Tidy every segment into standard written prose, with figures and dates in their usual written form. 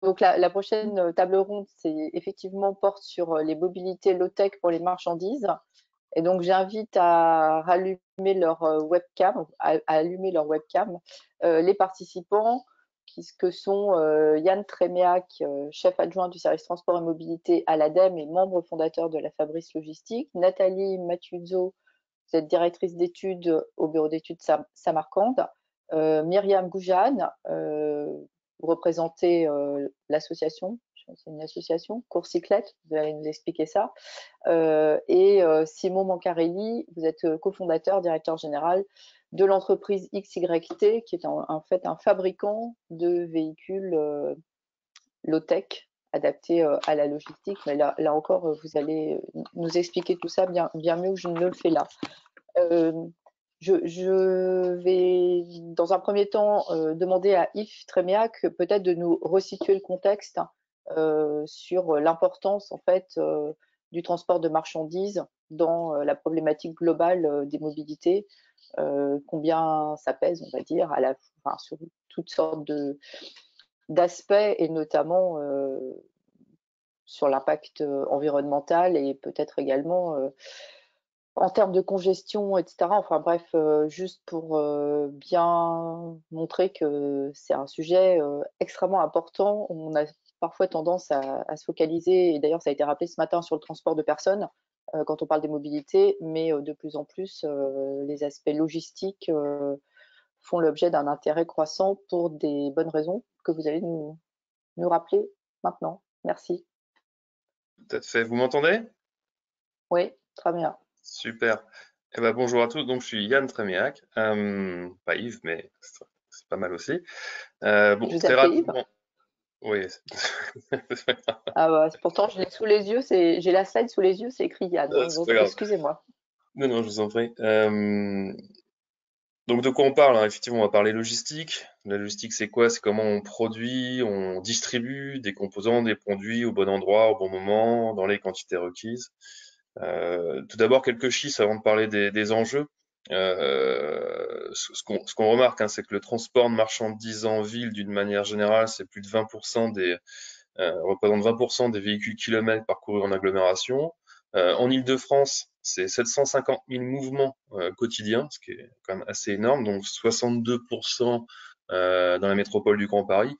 Donc la prochaine table ronde, c'est effectivement porte sur les mobilités low-tech pour les marchandises. Et donc j'invite à rallumer leur webcam, à allumer leur webcam, les participants que sont Yann Tréméac, chef adjoint du service transport et mobilité à l'ADEME et membre fondateur de la Fabrice Logistique, Nathalie Matuzzo, vous êtes directrice d'études au bureau d'études Samarcande, Myriam Goujane, vous représentez l'association, c'est une association, Courcyclette, vous allez nous expliquer ça, et Simon Mancarelli, vous êtes cofondateur, directeur général de l'entreprise XYT, qui est en fait un fabricant de véhicules low-tech adaptés à la logistique. Mais là encore, vous allez nous expliquer tout ça bien mieux que je ne le fais là. Je vais, dans un premier temps, demander à Yves Tréméac peut-être de nous resituer le contexte sur l'importance en fait du transport de marchandises dans la problématique globale des mobilités, combien ça pèse, on va dire, sur toutes sortes d'aspects et notamment sur l'impact environnemental et peut-être également en termes de congestion, etc. Enfin bref, juste pour bien montrer que c'est un sujet extrêmement important. On a parfois tendance à se focaliser, et d'ailleurs ça a été rappelé ce matin, sur le transport de personnes quand on parle des mobilités, mais de plus en plus, les aspects logistiques font l'objet d'un intérêt croissant pour des bonnes raisons que vous allez nous rappeler maintenant. Merci. Tout à fait. Vous m'entendez? Oui, très bien. Super. Eh ben, bonjour à tous. Donc, je suis Yann Tréméac. Pas Yves, mais c'est pas mal aussi. Bon, Je vous très appelais Yves. rapidement. Oui. Ah bah, pourtant, je l'ai sous les yeux, j'ai la slide sous les yeux, c'est écrit Yann, hein, C'est donc pas grave. excusez-moi. Non, non, je vous en prie. Donc, de quoi on parle, hein? Effectivement, on va parler logistique. La logistique, c'est quoi? C'est comment on produit, on distribue des composants, des produits au bon endroit, au bon moment, dans les quantités requises. Tout d'abord, quelques chiffres avant de parler des enjeux. Ce qu'on remarque, hein, c'est que le transport de marchandises en ville, d'une manière générale, c'est plus de 20% représente 20% des véhicules kilomètres parcourus en agglomération. En Île-de-France, c'est 750 000 mouvements quotidiens, ce qui est quand même assez énorme, donc 62% dans la métropole du Grand Paris.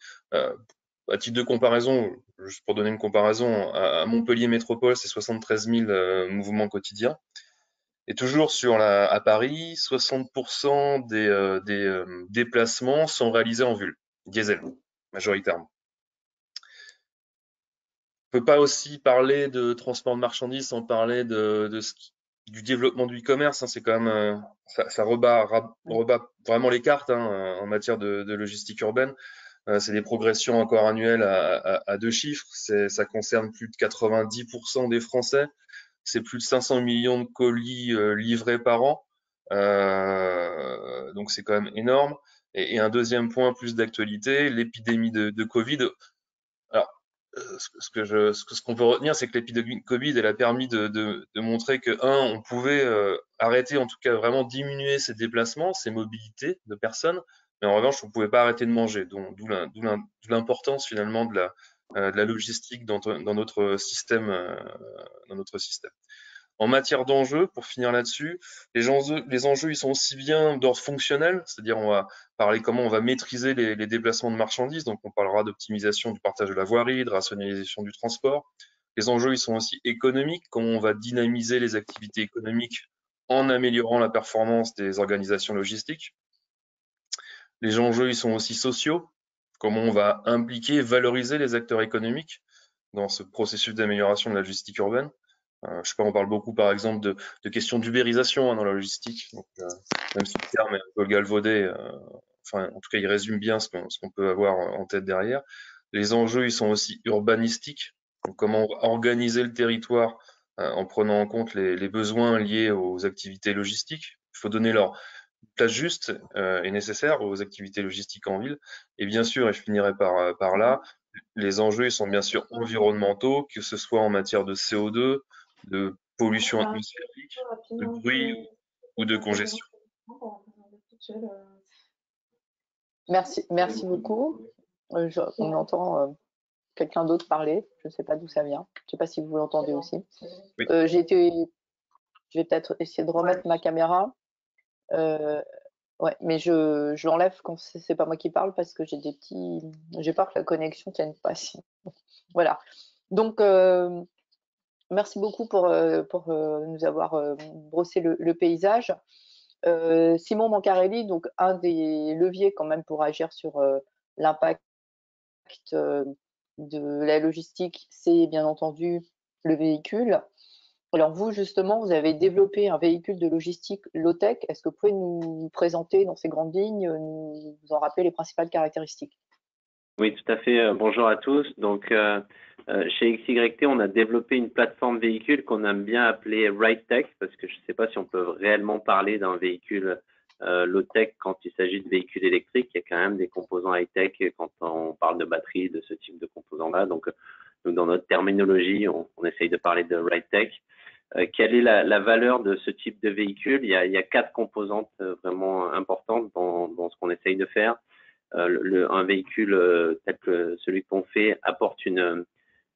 À titre de comparaison, juste pour donner une comparaison, à Montpellier Métropole, c'est 73 000 mouvements quotidiens. Et toujours à Paris, 60% des déplacements sont réalisés en VUL, diesel, majoritairement. On peut pas aussi parler de transport de marchandises sans parler du développement du e-commerce, hein. C'est quand même ça rebat vraiment les cartes, hein, en matière de logistique urbaine. C'est des progressions encore annuelles à deux chiffres. Ça concerne plus de 90% des Français. C'est plus de 500 millions de colis livrés par an. Donc c'est quand même énorme. Et un deuxième point plus d'actualité, l'épidémie de Covid. Alors, ce qu'on peut retenir, c'est que l'épidémie de Covid, elle a permis de montrer que, on pouvait arrêter, en tout cas vraiment diminuer ses déplacements, ses mobilités de personnes, mais en revanche, on ne pouvait pas arrêter de manger. D'où l'importance finalement de la logistique dans notre système, dans notre système. En matière d'enjeux, pour finir là-dessus, les enjeux, ils sont aussi bien d'ordre fonctionnel, c'est-à-dire on va parler comment on va maîtriser les déplacements de marchandises, donc on parlera d'optimisation du partage de la voirie, de rationalisation du transport. Les enjeux, ils sont aussi économiques, comment on va dynamiser les activités économiques en améliorant la performance des organisations logistiques. Les enjeux, ils sont aussi sociaux, comment on va impliquer, valoriser les acteurs économiques dans ce processus d'amélioration de la logistique urbaine. Je sais pas, on parle beaucoup par exemple de questions d'ubérisation, hein, dans la logistique. Donc, même si le terme est un peu galvaudé, enfin en tout cas il résume bien ce qu'on peut avoir en tête derrière. Les enjeux, ils sont aussi urbanistiques. Donc, comment on va organiser le territoire en prenant en compte les besoins liés aux activités logistiques. Il faut donner leur place juste et nécessaire aux activités logistiques en ville. Et bien sûr, et je finirai par là, les enjeux, ils sont bien sûr environnementaux, que ce soit en matière de CO2, de pollution atmosphérique, de bruit ou de congestion. Merci beaucoup. On entend quelqu'un d'autre parler. Je ne sais pas d'où ça vient. Je ne sais pas si vous l'entendez aussi. Oui. Je vais peut-être essayer de remettre ma caméra. Ouais, mais je l'enlève quand c'est pas moi qui parle parce que j'ai peur que la connexion tienne pas. Voilà. Donc, merci beaucoup pour nous avoir brossé le paysage. Simon Mancarelli, donc un des leviers quand même pour agir sur l'impact de la logistique, c'est bien entendu le véhicule. Alors vous, justement, vous avez développé un véhicule de logistique low-tech. Est-ce que vous pouvez nous présenter dans ces grandes lignes, nous en rappeler les principales caractéristiques? Oui, tout à fait. Bonjour à tous. Donc, chez XYT, on a développé une plateforme véhicule qu'on aime bien appeler RideTech, parce que je ne sais pas si on peut réellement parler d'un véhicule low-tech quand il s'agit de véhicules électriques. Il y a quand même des composants high-tech quand on parle de batterie, de ce type de composants-là. Donc, dans notre terminologie, on essaye de parler de RideTech. Quelle est la valeur de ce type de véhicule? Il y a 4 composantes vraiment importantes dans ce qu'on essaye de faire. Un véhicule tel que celui qu'on fait apporte une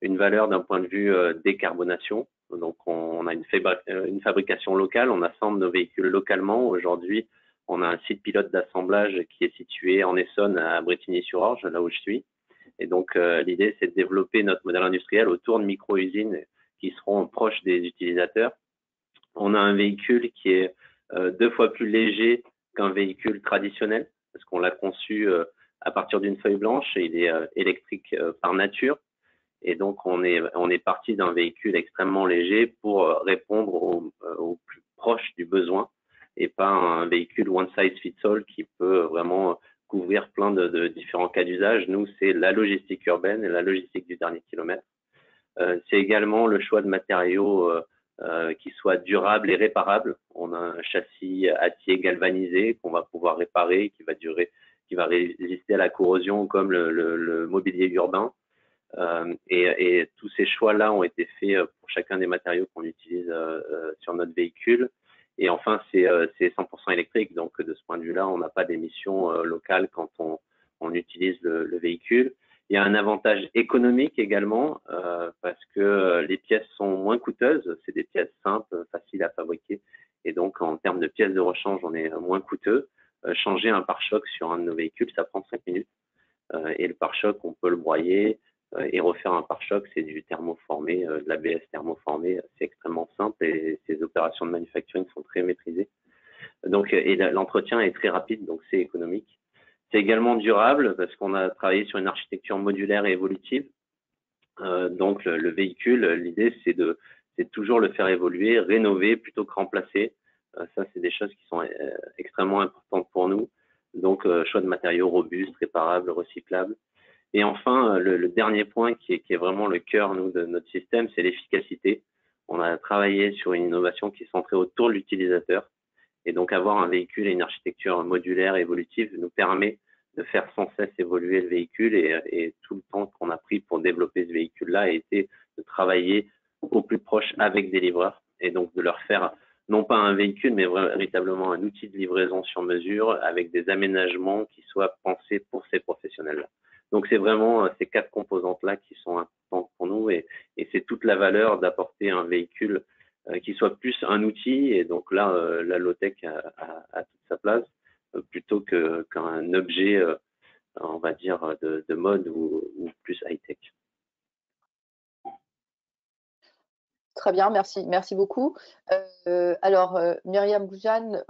valeur d'un point de vue décarbonation. Donc, on a une fabrication locale, on assemble nos véhicules localement. Aujourd'hui, on a un site pilote d'assemblage qui est situé en Essonne, à Brétigny-sur-Orge, là où je suis. Et donc, l'idée, c'est de développer notre modèle industriel autour de micro-usines qui seront proches des utilisateurs. On a un véhicule qui est 2 fois plus léger qu'un véhicule traditionnel, parce qu'on l'a conçu à partir d'une feuille blanche et il est électrique par nature. Et donc, on est parti d'un véhicule extrêmement léger pour répondre au plus proche du besoin et pas un véhicule one size fits all qui peut vraiment couvrir plein de différents cas d'usage. Nous, c'est la logistique urbaine et la logistique du dernier kilomètre. C'est également le choix de matériaux qui soient durables et réparables. On a un châssis acier galvanisé qu'on va pouvoir réparer, qui va résister à la corrosion comme le mobilier urbain. Et tous ces choix-là ont été faits pour chacun des matériaux qu'on utilise sur notre véhicule. Et enfin, c'est 100% électrique. Donc, de ce point de vue-là, on n'a pas d'émissions locales quand on utilise le véhicule. Il y a un avantage économique également parce que les pièces sont moins coûteuses. C'est des pièces simples, faciles à fabriquer. Et donc, en termes de pièces de rechange, on est moins coûteux. Changer un pare-choc sur un de nos véhicules, ça prend 5 minutes. Et le pare-choc, on peut le broyer et refaire un pare-choc. C'est du thermoformé, de l'ABS thermoformé. C'est extrêmement simple et ces opérations de manufacturing sont très maîtrisées. Donc, et l'entretien est très rapide, donc c'est économique. C'est également durable parce qu'on a travaillé sur une architecture modulaire et évolutive. Donc, le véhicule, l'idée, c'est de toujours le faire évoluer, rénover plutôt que remplacer. Ça, c'est des choses qui sont extrêmement importantes pour nous. Donc, choix de matériaux robustes, réparables, recyclables. Et enfin, le dernier point qui est vraiment le cœur de notre système, c'est l'efficacité. On a travaillé sur une innovation qui est centrée autour de l'utilisateur. Et donc, avoir un véhicule et une architecture modulaire évolutive nous permet de faire sans cesse évoluer le véhicule et tout le temps qu'on a pris pour développer ce véhicule-là a été de travailler au plus proche avec des livreurs et donc de leur faire non pas un véhicule, mais véritablement un outil de livraison sur mesure avec des aménagements qui soient pensés pour ces professionnels-là. Donc, c'est vraiment ces 4 composantes-là qui sont importantes pour nous et c'est toute la valeur d'apporter un véhicule qui soit plus un outil, et donc là, la low-tech a toute sa place, plutôt qu'un objet, on va dire, de mode ou plus high-tech. Très bien, merci beaucoup. Alors, Myriam Goujane,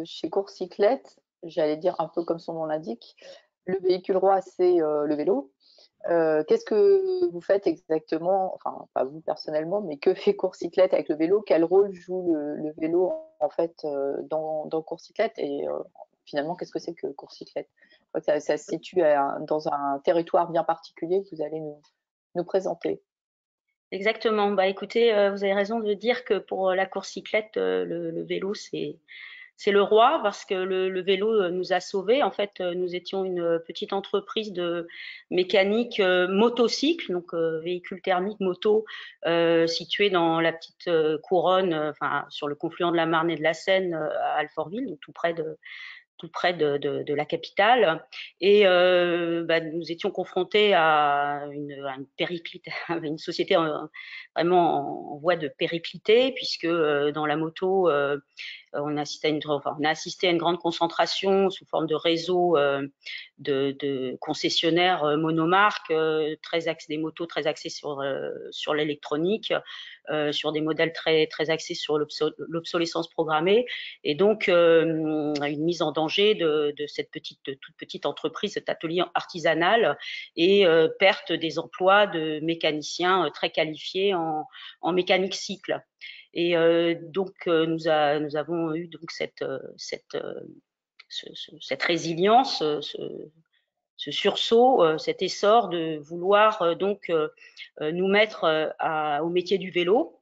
chez Courcyclette, j'allais dire un peu comme son nom l'indique, le véhicule roi, c'est le vélo. Qu'est-ce que vous faites exactement, enfin pas vous personnellement, mais que fait Courcyclette avec le vélo? Quel rôle joue le vélo en fait dans Courcyclette? Et finalement, qu'est-ce que c'est que Courcyclette? Ça se situe dans un territoire bien particulier que vous allez nous présenter. Exactement. Bah écoutez, vous avez raison de dire que pour la course-cyclette, le vélo c'est le roi parce que le vélo nous a sauvés. En fait, nous étions une petite entreprise de mécanique motocycle, donc véhicule thermique moto, située dans la petite couronne, enfin sur le confluent de la Marne et de la Seine à Alfortville, donc tout près tout près de la capitale. Et nous étions confrontés à une périclite, une société vraiment en voie de périclité, puisque dans la moto, on a assisté à une grande concentration sous forme de réseau de concessionnaires monomarques, des motos très axées sur l'électronique, sur des modèles très axés sur l'obsolescence programmée, et donc une mise en danger de cette toute petite entreprise, cet atelier artisanal, et perte des emplois de mécaniciens très qualifiés en mécanique cycle. Et donc nous avons eu donc cette résilience, ce sursaut, cet essor de vouloir nous mettre au métier du vélo,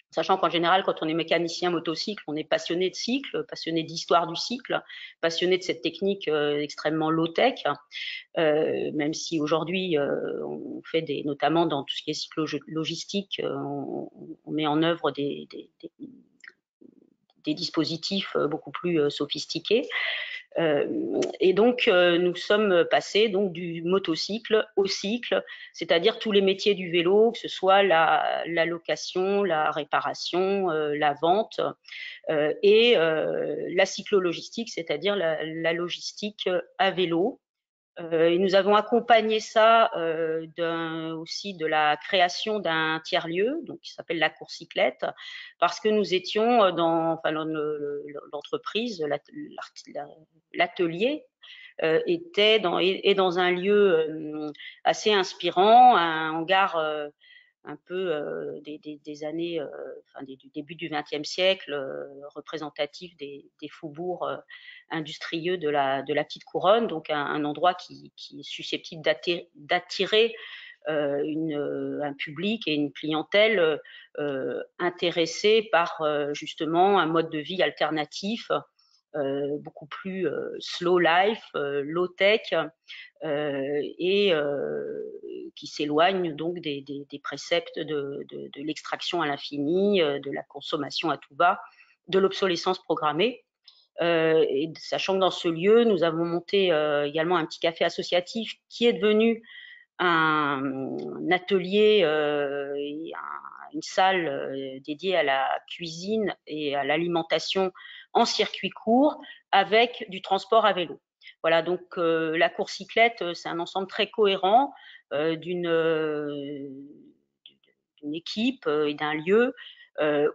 sachant qu'en général, quand on est mécanicien motocycle, on est passionné de cycle, passionné d'histoire du cycle, passionné de cette technique extrêmement low-tech, même si aujourd'hui, on fait notamment dans tout ce qui est cycle logistique, on met en œuvre des dispositifs beaucoup plus sophistiqués. Et donc, nous sommes passés donc du motocycle au cycle, c'est-à-dire tous les métiers du vélo, que ce soit la location, la réparation, la vente, et la cyclo-logistique, c'est-à-dire la logistique à vélo. Et nous avons accompagné ça aussi de la création d'un tiers-lieu, donc qui s'appelle la Courcyclette, parce que nous étions dans l'entreprise, l'atelier était dans un lieu assez inspirant, un hangar un peu des années, du début du XXe siècle, représentatif des faubourgs industrieux de la petite couronne, donc un endroit qui est susceptible d'attirer un public et une clientèle intéressée par justement un mode de vie alternatif, beaucoup plus slow life, low tech, et qui s'éloigne donc des préceptes de l'extraction à l'infini, de la consommation à tout va, de l'obsolescence programmée. Et sachant que dans ce lieu, nous avons monté également un petit café associatif qui est devenu un atelier et une salle dédiée à la cuisine et à l'alimentation en circuit court avec du transport à vélo. Voilà, donc la Courcyclette, c'est un ensemble très cohérent d'une équipe et d'un lieu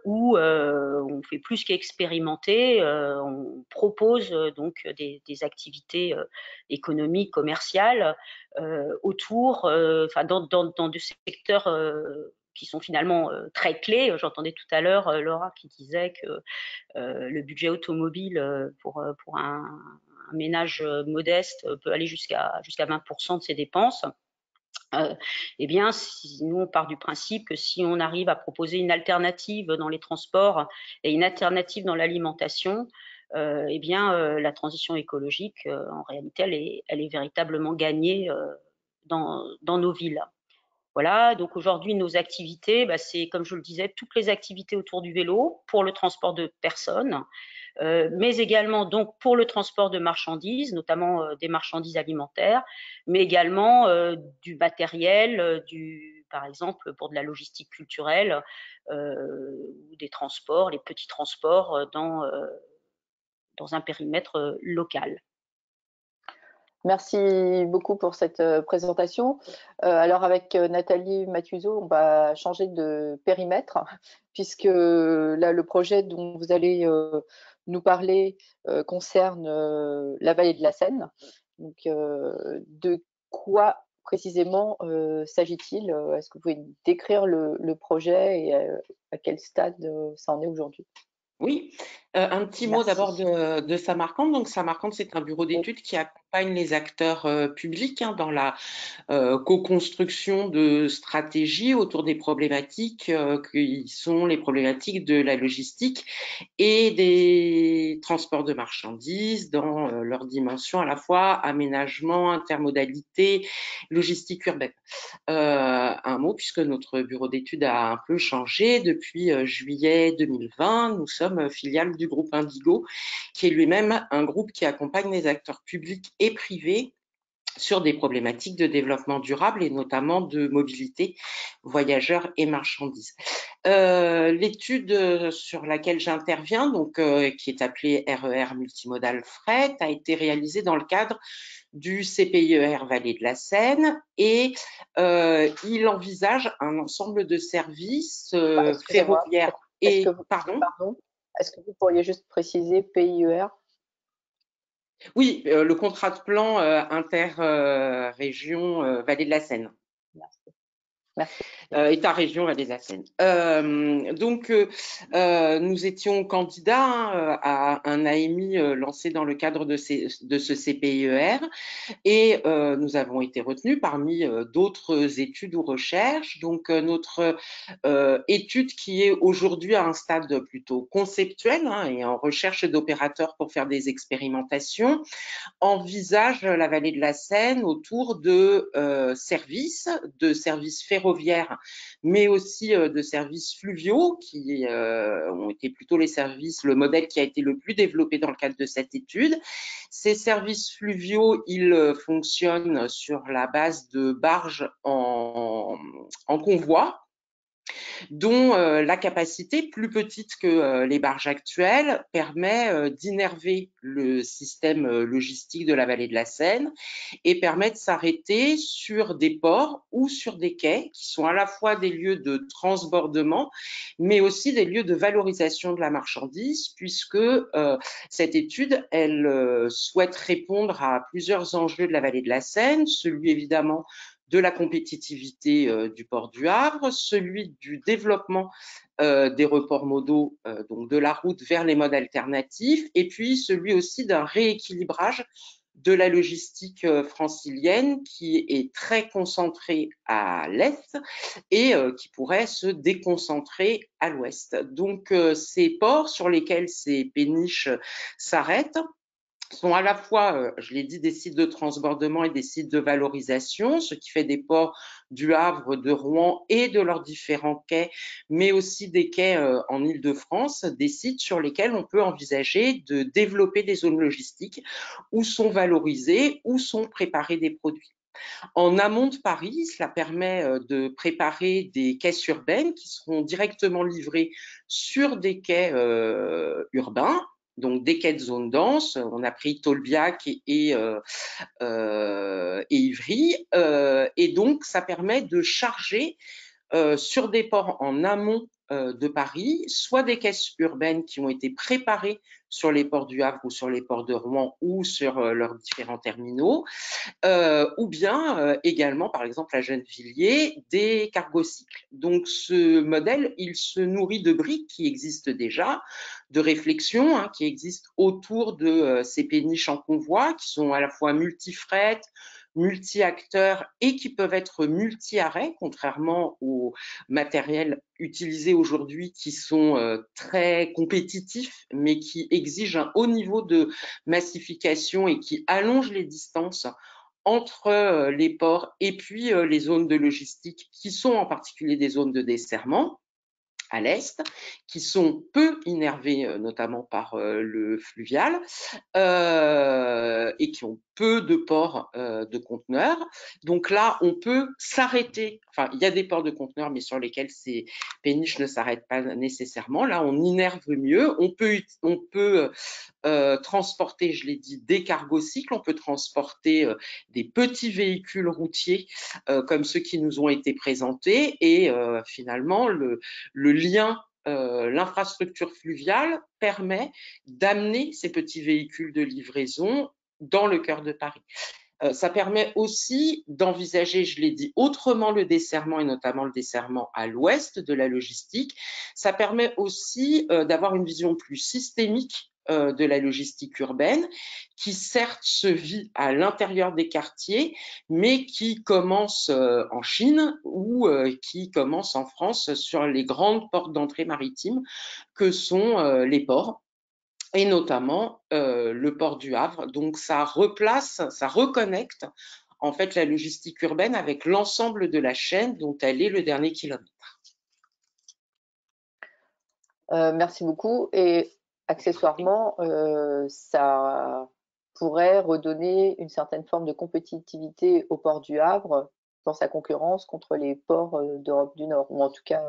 où on fait plus qu'expérimenter, on propose donc des activités économiques, commerciales autour, dans des secteurs qui sont finalement très clés. J'entendais tout à l'heure Laura qui disait que le budget automobile pour un ménage modeste peut aller jusqu'à 20% de ses dépenses. Eh bien, nous, on part du principe que si on arrive à proposer une alternative dans les transports et une alternative dans l'alimentation, eh bien, la transition écologique, en réalité, elle est véritablement gagnée dans nos villes. Voilà, donc aujourd'hui, nos activités, c'est, comme je le disais, toutes les activités autour du vélo pour le transport de personnes, mais également donc pour le transport de marchandises, notamment des marchandises alimentaires, mais également du matériel, par exemple pour de la logistique culturelle, ou des transports, les petits transports dans un périmètre local. Merci beaucoup pour cette présentation. Alors avec Nathalie Mathuso, on va changer de périmètre puisque là le projet dont vous allez nous parler concerne la vallée de la Seine. Donc de quoi précisément s'agit-il? Est-ce que vous pouvez décrire le projet et à quel stade ça en est aujourd'hui? Oui, un petit mot d'abord de Samarcande. Donc Samarcande, c'est un bureau d'études qui accompagne les acteurs publics dans la co-construction de stratégies autour des problématiques qui sont les problématiques de la logistique et des transports de marchandises dans leur dimension à la fois aménagement, intermodalité, logistique urbaine. Un mot, puisque notre bureau d'études a un peu changé depuis juillet 2020. Nous sommes filiale du groupe Indigo, qui est lui-même un groupe qui accompagne les acteurs publics et privés sur des problématiques de développement durable et notamment de mobilité voyageurs et marchandises. L'étude sur laquelle j'interviens, donc qui est appelée RER multimodal fret, a été réalisée dans le cadre du CPIER Vallée de la Seine et il envisage un ensemble de services ferroviaires et pardon, est-ce que vous pourriez juste préciser PIER? Oui, le contrat de plan interrégion Vallée de la Seine. Merci. Merci. État-région Vallée de la Seine. Donc, nous étions candidats à un AMI lancé dans le cadre de ce CPIER et nous avons été retenus parmi d'autres études ou recherches. Donc, notre étude qui est aujourd'hui à un stade plutôt conceptuel et en recherche d'opérateurs pour faire des expérimentations, envisage la vallée de la Seine autour de services ferroviaires, mais aussi de services fluviaux qui ont été plutôt le modèle qui a été le plus développé dans le cadre de cette étude. Ces services fluviaux, ils fonctionnent sur la base de barges en convoi, dont la capacité, plus petite que les barges actuelles, permet d'innerver le système logistique de la vallée de la Seine et permet de s'arrêter sur des ports ou sur des quais qui sont à la fois des lieux de transbordement, mais aussi des lieux de valorisation de la marchandise, puisque cette étude, elle souhaite répondre à plusieurs enjeux de la vallée de la Seine, celui évidemment de la compétitivité du port du Havre, celui du développement des reports modaux, donc de la route vers les modes alternatifs, et puis celui aussi d'un rééquilibrage de la logistique francilienne qui est très concentrée à l'est et qui pourrait se déconcentrer à l'ouest. Donc ces ports sur lesquels ces péniches s'arrêtent sont à la fois, je l'ai dit, des sites de transbordement et des sites de valorisation, ce qui fait des ports du Havre, de Rouen et de leurs différents quais, mais aussi des quais en Île-de-France, des sites sur lesquels on peut envisager de développer des zones logistiques où sont valorisés, où sont préparés des produits. En amont de Paris, cela permet de préparer des caisses urbaines qui seront directement livrées sur des quais urbains, donc des quais de zone dense. On a pris Tolbiac et Ivry, et donc ça permet de charger sur des ports en amont de Paris, soit des caisses urbaines qui ont été préparées sur les ports du Havre ou sur les ports de Rouen ou sur leurs différents terminaux, ou bien également, par exemple, à Gennevilliers, des cargocycles. Donc, ce modèle, il se nourrit de briques qui existent déjà, de réflexions qui existent autour de ces péniches en convoi, qui sont à la fois multi-fret, multi-acteurs et qui peuvent être multi-arrêts, contrairement aux matériels utilisés aujourd'hui qui sont très compétitifs, mais qui exigent un haut niveau de massification et qui allongent les distances entre les ports et puis les zones de logistique qui sont en particulier des zones de desserrement à l'est, qui sont peu innervées notamment par le fluvial et qui ont peu de ports de conteneurs. Donc là, on peut s'arrêter, enfin il y a des ports de conteneurs mais sur lesquels ces péniches ne s'arrêtent pas nécessairement. Là, on innerve mieux, on peut transporter, je l'ai dit, des cargocycles, on peut transporter des petits véhicules routiers comme ceux qui nous ont été présentés et finalement le lien, l'infrastructure fluviale permet d'amener ces petits véhicules de livraison dans le cœur de Paris. Ça permet aussi d'envisager, je l'ai dit, autrement le desserrement et notamment le desserrement à l'ouest de la logistique. Ça permet aussi d'avoir une vision plus systémique de la logistique urbaine, qui certes se vit à l'intérieur des quartiers, mais qui commence en Chine ou qui commence en France sur les grandes portes d'entrée maritimes que sont les ports, et notamment le port du Havre. Donc ça replace, ça reconnecte en fait la logistique urbaine avec l'ensemble de la chaîne dont elle est le dernier kilomètre. Merci beaucoup. Et accessoirement, ça pourrait redonner une certaine forme de compétitivité au port du Havre dans sa concurrence contre les ports d'Europe du Nord, ou en tout cas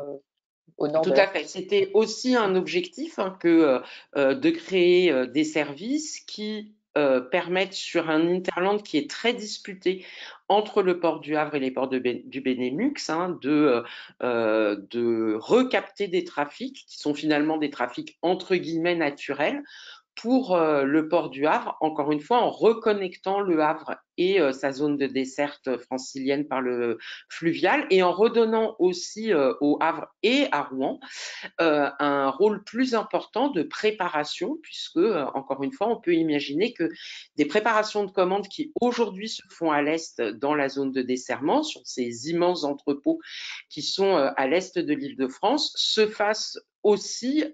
au nord Tout de à la fait. France. C'était aussi un objectif que de créer des services qui permettent sur un hinterland qui est très disputé entre le port du Havre et les ports du Benelux, de recapter des trafics qui sont finalement des trafics entre guillemets naturels pour le port du Havre, encore une fois en reconnectant le Havre et sa zone de desserte francilienne par le fluvial, et en redonnant aussi au Havre et à Rouen un rôle plus important de préparation, puisque, encore une fois, on peut imaginer que des préparations de commandes qui aujourd'hui se font à l'est dans la zone de desserrement, sur ces immenses entrepôts qui sont à l'est de l'Île-de-France, se fassent aussi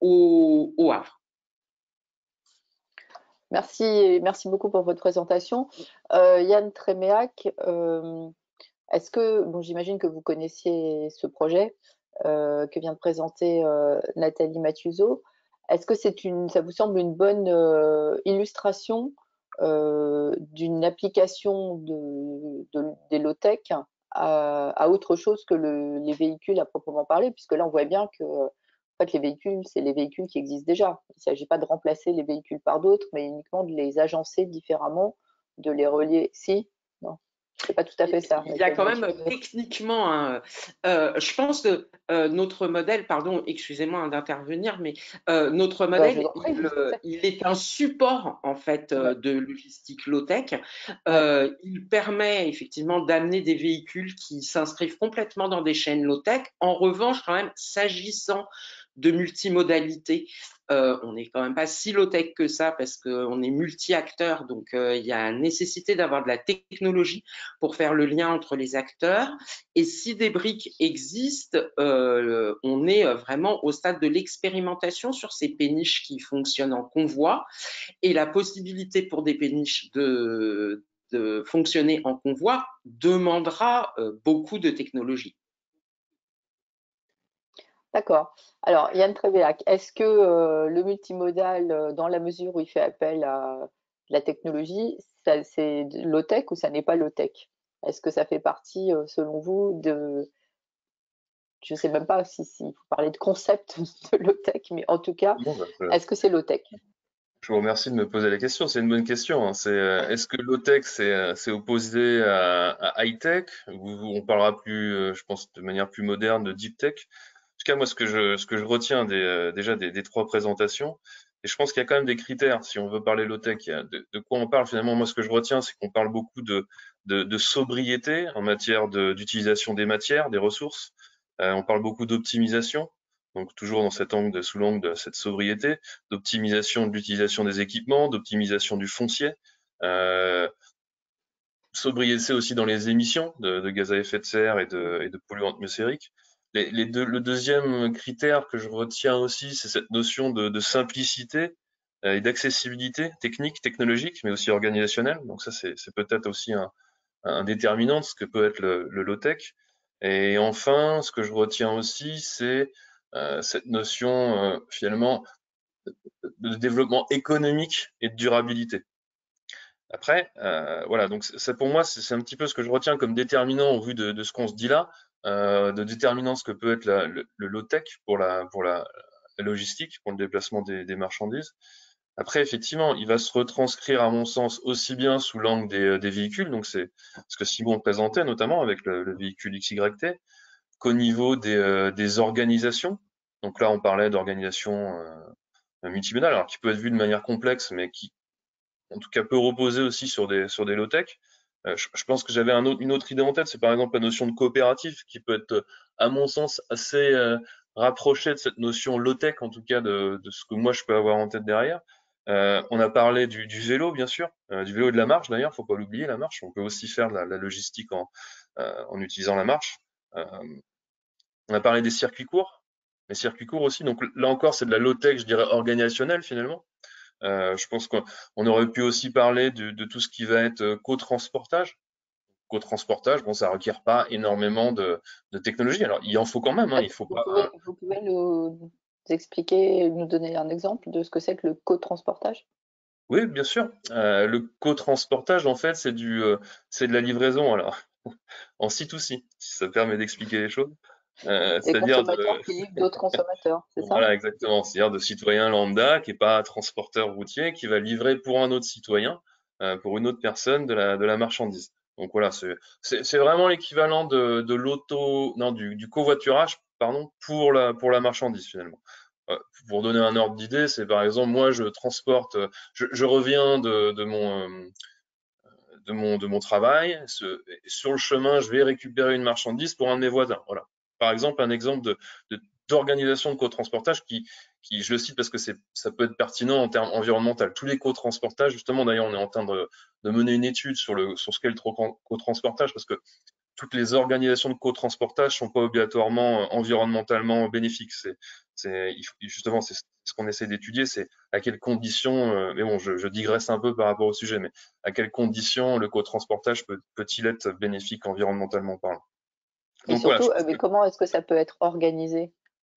au Havre. Merci beaucoup pour votre présentation. Yann Tréméac, est-ce que, bon, j'imagine que vous connaissiez ce projet que vient de présenter Nathalie Mathuso. Est-ce que ça vous semble une bonne illustration d'une application des low-tech à autre chose que les véhicules à proprement parler, puisque là on voit bien que en fait, les véhicules, c'est les véhicules qui existent déjà. Il ne s'agit pas de remplacer les véhicules par d'autres, mais uniquement de les agencer différemment, de les relier. Si, non, c'est pas tout à fait ça. Il y a quand même techniquement, je pense que notre modèle, pardon, excusez-moi d'intervenir, mais notre modèle, il est un support en fait de logistique low-tech. Il permet effectivement d'amener des véhicules qui s'inscrivent complètement dans des chaînes low-tech. En revanche, quand même, s'agissant de multimodalité, on n'est quand même pas si low-tech que ça parce qu'on est multi-acteurs, donc il y a nécessité d'avoir de la technologie pour faire le lien entre les acteurs. Et si des briques existent, on est vraiment au stade de l'expérimentation sur ces péniches qui fonctionnent en convoi, et la possibilité pour des péniches de fonctionner en convoi demandera beaucoup de technologie. D'accord. Alors, Yann Trévéac, est-ce que le multimodal, dans la mesure où il fait appel à la technologie, c'est low-tech ou ça n'est pas low-tech? Est-ce que ça fait partie, selon vous, je ne sais même pas si vous parlez de concept de low-tech, mais en tout cas, est-ce que c'est low-tech? Je vous remercie de me poser la question. C'est une bonne question. Hein. Est-ce que low-tech, c'est opposé à high-tech, ou on parlera plus, je pense, de manière plus moderne de deep-tech? En tout cas, moi, ce que je retiens déjà des trois présentations, et je pense qu'il y a quand même des critères, si on veut parler low-tech, de quoi on parle finalement. Moi, ce que je retiens, c'est qu'on parle beaucoup de sobriété en matière d'utilisation des matières, des ressources. On parle beaucoup d'optimisation, donc toujours dans cet angle, sous l'angle de cette sobriété, d'optimisation de l'utilisation des équipements, d'optimisation du foncier. Sobriété aussi dans les émissions de gaz à effet de serre et de polluants atmosphériques. Le deuxième critère que je retiens aussi, c'est cette notion de simplicité et d'accessibilité technique, technologique, mais aussi organisationnelle. Donc ça, c'est peut-être aussi un déterminant de ce que peut être le low-tech. Et enfin, ce que je retiens aussi, c'est cette notion finalement de développement économique et de durabilité. Après, voilà, donc ça pour moi, c'est un petit peu ce que je retiens comme déterminant au vu de ce qu'on se dit là, de déterminant ce que peut être le low-tech pour la logistique, pour le déplacement des marchandises. Après, effectivement, il va se retranscrire, à mon sens, aussi bien sous l'angle des véhicules, donc c'est ce que Simon présentait, notamment avec le véhicule XYT, qu'au niveau des organisations. Donc là, on parlait d'organisation multimodale, alors qui peut être vue de manière complexe, mais qui en tout cas peut reposer aussi sur des low-tech. Je pense que j'avais une autre idée en tête, c'est par exemple la notion de coopérative qui peut être, à mon sens, rapprocher de cette notion low-tech, en tout cas de ce que moi je peux avoir en tête derrière. On a parlé du vélo, bien sûr, du vélo et de la marche d'ailleurs, faut pas l'oublier, la marche. On peut aussi faire de la logistique en utilisant la marche. On a parlé des circuits courts, les circuits courts aussi. Donc là encore, c'est de la low-tech, je dirais, organisationnelle finalement. Je pense qu'on aurait pu aussi parler de tout ce qui va être co-transportage. Co-transportage, bon, ça requiert pas énormément de technologie. Alors, il en faut quand même, hein, il faut pas. Vous pouvez nous expliquer, nous donner un exemple de ce que c'est que le co-transportage? Oui, bien sûr. Le co-transportage, en fait, c'est de la livraison. Alors, en C2C, si ça permet d'expliquer les choses. Des C'est-à-dire consommateurs qui livrent d'autres consommateurs, c'est ça? voilà, exactement. C'est-à-dire de citoyen lambda qui est pas transporteur routier, qui va livrer pour un autre citoyen, pour une autre personne de la marchandise. Donc voilà, c'est vraiment l'équivalent de l'auto, non, du covoiturage, pardon, pour la marchandise finalement. Pour donner un ordre d'idée, c'est par exemple moi je transporte, je reviens de mon travail. Sur le chemin, je vais récupérer une marchandise pour un de mes voisins. Voilà. Par exemple, un exemple d'organisation de co-transportage je le cite parce que ça peut être pertinent en termes environnementaux. Tous les co-transportages, justement, d'ailleurs, on est en train de mener une étude sur ce qu'est le co-transportage parce que toutes les organisations de co-transportage sont pas obligatoirement environnementalement bénéfiques. Justement, c'est ce qu'on essaie d'étudier, c'est à quelles conditions, mais bon, je digresse un peu par rapport au sujet, mais à quelles conditions le co-transportage peut-il être bénéfique environnementalement parlant. Et Donc voilà, surtout, je pense mais comment est-ce que ça peut être organisé?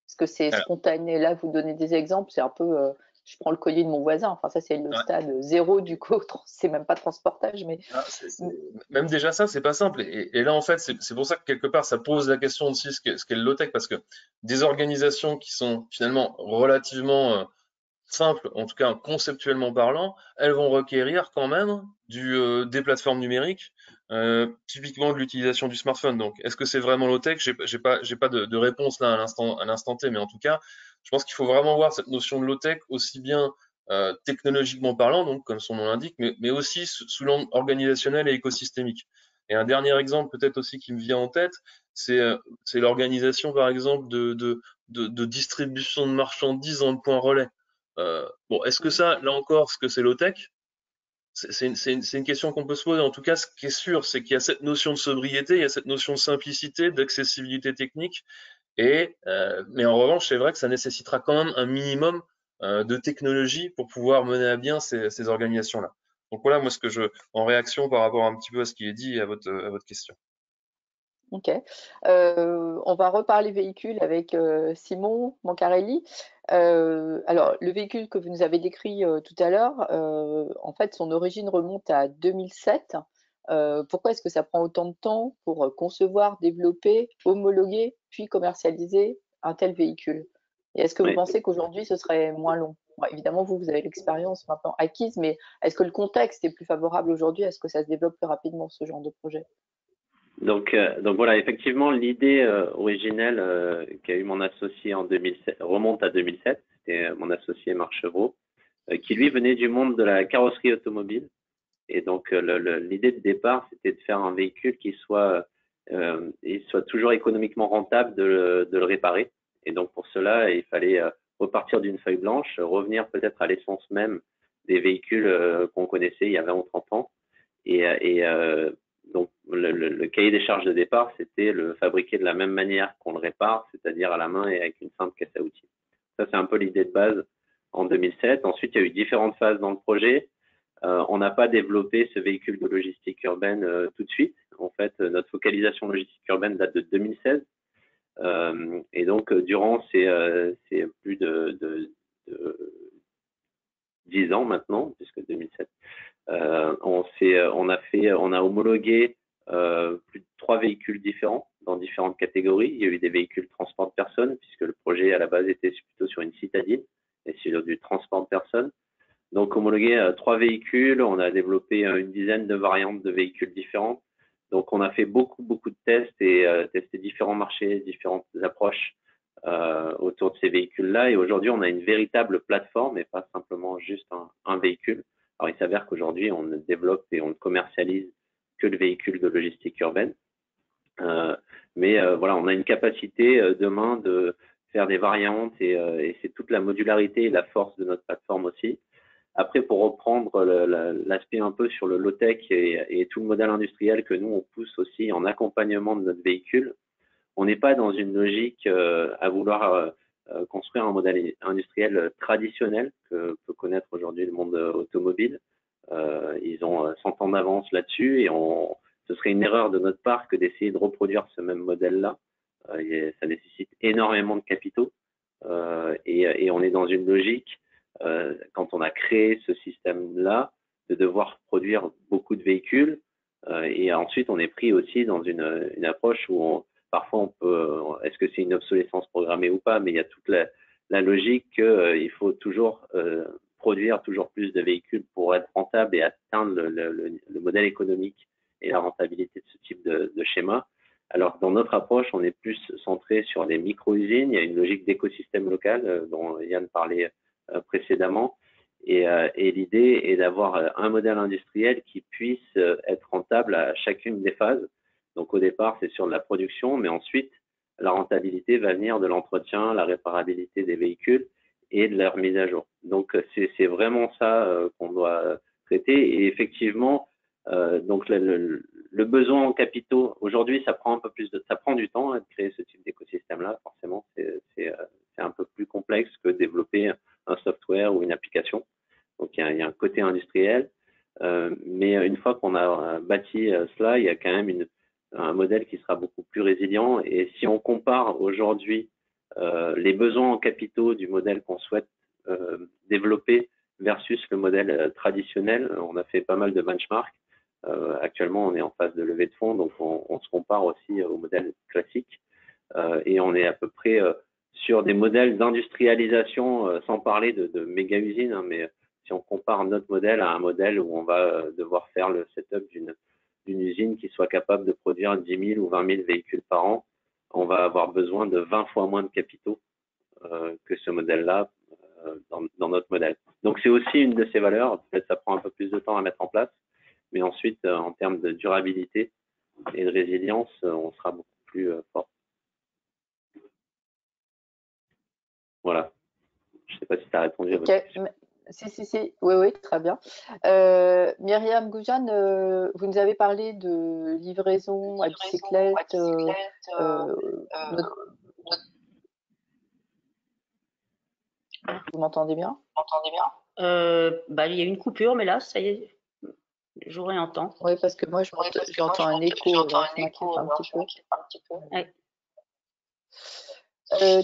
Est-ce que c'est alors, spontané? Là, vous donnez des exemples, c'est un peu, je prends le colis de mon voisin. Enfin, ça, c'est le ouais, stade zéro du c'est même pas transportage, mais même déjà ça, c'est pas simple. Et là, en fait, c'est pour ça que quelque part, ça pose la question aussi ce qu'est le low-tech, parce que des organisations qui sont finalement relativement simples, en tout cas conceptuellement parlant, elles vont requérir quand même des plateformes numériques, typiquement de l'utilisation du smartphone. Donc, est-ce que c'est vraiment low-tech? J'ai pas de réponse là à l'instant T, mais en tout cas, je pense qu'il faut vraiment voir cette notion de low-tech aussi bien technologiquement parlant, donc comme son nom l'indique, mais aussi sous l'angle organisationnel et écosystémique. Et un dernier exemple peut-être aussi qui me vient en tête, c'est l'organisation par exemple de distribution de marchandises en point relais. Bon, est-ce que ça, là encore, ce que c'est low-tech? C'est une question qu'on peut se poser. En tout cas, ce qui est sûr, c'est qu'il y a cette notion de sobriété, il y a cette notion de simplicité, d'accessibilité technique. Mais en revanche, c'est vrai que ça nécessitera quand même un minimum de technologie pour pouvoir mener à bien ces organisations-là. Donc voilà, moi, en réaction par rapport un petit peu à ce qui est dit et à votre question. OK. On va reparler véhicule avec, Simon Mancarelli. Alors le véhicule que vous nous avez décrit, tout à l'heure, en fait, son origine remonte à 2007. Pourquoi est-ce que ça prend autant de temps pour, concevoir, développer, homologuer, puis commercialiser un tel véhicule? Et est-ce que vous Oui. pensez qu'aujourd'hui ce serait moins long? Bon, évidemment, vous avez l'expérience maintenant acquise, mais est-ce que le contexte est plus favorable aujourd'hui? Est-ce que ça se développe plus rapidement, ce genre de projet? Donc voilà, effectivement, l'idée originelle qu'a eu mon associé en 2007 remonte à 2007. C'était mon associé Marc Chevreau, qui lui venait du monde de la carrosserie automobile. Et donc l'idée de départ, c'était de faire un véhicule qui soit toujours économiquement rentable de le réparer. Et donc pour cela, il fallait repartir d'une feuille blanche, revenir peut-être à l'essence même des véhicules qu'on connaissait il y a 20 ou 30 ans. Donc le cahier des charges de départ, c'était le fabriquer de la même manière qu'on le répare, c'est-à-dire à la main et avec une simple caisse à outils. Ça, c'est un peu l'idée de base en 2007. Ensuite, il y a eu différentes phases dans le projet. On n'a pas développé ce véhicule de logistique urbaine tout de suite. En fait, notre focalisation logistique urbaine date de 2016. Et donc, durant ces plus de 10 ans maintenant, puisque 2007, on a homologué plus de 3 véhicules différents dans différentes catégories. Il y a eu des véhicules transport de personnes, puisque le projet à la base était plutôt sur une citadine et sur du transport de personnes. Donc homologué 3 véhicules, on a développé une dizaine de variantes de véhicules différents. Donc on a fait beaucoup de tests et testé différents marchés, différentes approches autour de ces véhicules-là. Et aujourd'hui, on a une véritable plateforme et pas simplement juste un véhicule. Alors il s'avère qu'aujourd'hui, on ne développe et on ne commercialise que le véhicule de logistique urbaine. Mais voilà, on a une capacité demain de faire des variantes et c'est toute la modularité et la force de notre plateforme aussi. Après, pour reprendre l'aspect un peu sur le low-tech et tout le modèle industriel que nous, on pousse aussi en accompagnement de notre véhicule, on n'est pas dans une logique à vouloir construire un modèle industriel traditionnel que peut connaître aujourd'hui le monde automobile. Ils ont 100 ans d'avance là-dessus et ce serait une erreur de notre part que d'essayer de reproduire ce même modèle-là. Ça nécessite énormément de capitaux et on est dans une logique, quand on a créé ce système-là, de devoir produire beaucoup de véhicules et ensuite on est pris aussi dans une approche où parfois on peut, est-ce que c'est une obsolescence programmée ou pas, mais il y a toute la logique qu'il faut toujours produire toujours plus de véhicules pour être rentable et atteindre le modèle économique et la rentabilité de ce type de schéma. Alors, dans notre approche, on est plus centré sur les micro-usines. Il y a une logique d'écosystème local dont Yann parlait précédemment. Et l'idée est d'avoir un modèle industriel qui puisse être rentable à chacune des phases. Donc, au départ, c'est sur de la production, mais ensuite, la rentabilité va venir de l'entretien, la réparabilité des véhicules et de leur mise à jour. Donc, c'est vraiment ça qu'on doit traiter. Et effectivement, donc le besoin en capitaux, aujourd'hui, ça prend du temps de créer ce type d'écosystème-là. Forcément, c'est un peu plus complexe que développer un software ou une application. Donc, il y a un côté industriel. Mais une fois qu'on a bâti cela, il y a quand même un modèle qui sera beaucoup plus résilient. Et si on compare aujourd'hui les besoins en capitaux du modèle qu'on souhaite développer versus le modèle traditionnel, on a fait pas mal de benchmarks. Actuellement, on est en phase de levée de fonds, donc on se compare aussi au modèle classique. Et on est à peu près sur des modèles d'industrialisation, sans parler de méga-usines, hein, mais si on compare notre modèle à un modèle où on va devoir faire le setup d'une usine qui soit capable de produire 10 000 ou 20 000 véhicules par an, on va avoir besoin de 20 fois moins de capitaux que ce modèle-là dans notre modèle. Donc, c'est aussi une de ces valeurs. Peut-être ça prend un peu plus de temps à mettre en place, mais ensuite, en termes de durabilité et de résilience, on sera beaucoup plus fort. Voilà. Je ne sais pas si tu as répondu à votre question. Si. Oui, très bien. Myriam Goujane, vous nous avez parlé de livraison à bicyclette. Vous m'entendez bien? Il y a une coupure, mais là, ça y est, je vous réentends. Oui, parce que moi, j'entends un écho, je m'inquiète un petit peu. Ouais.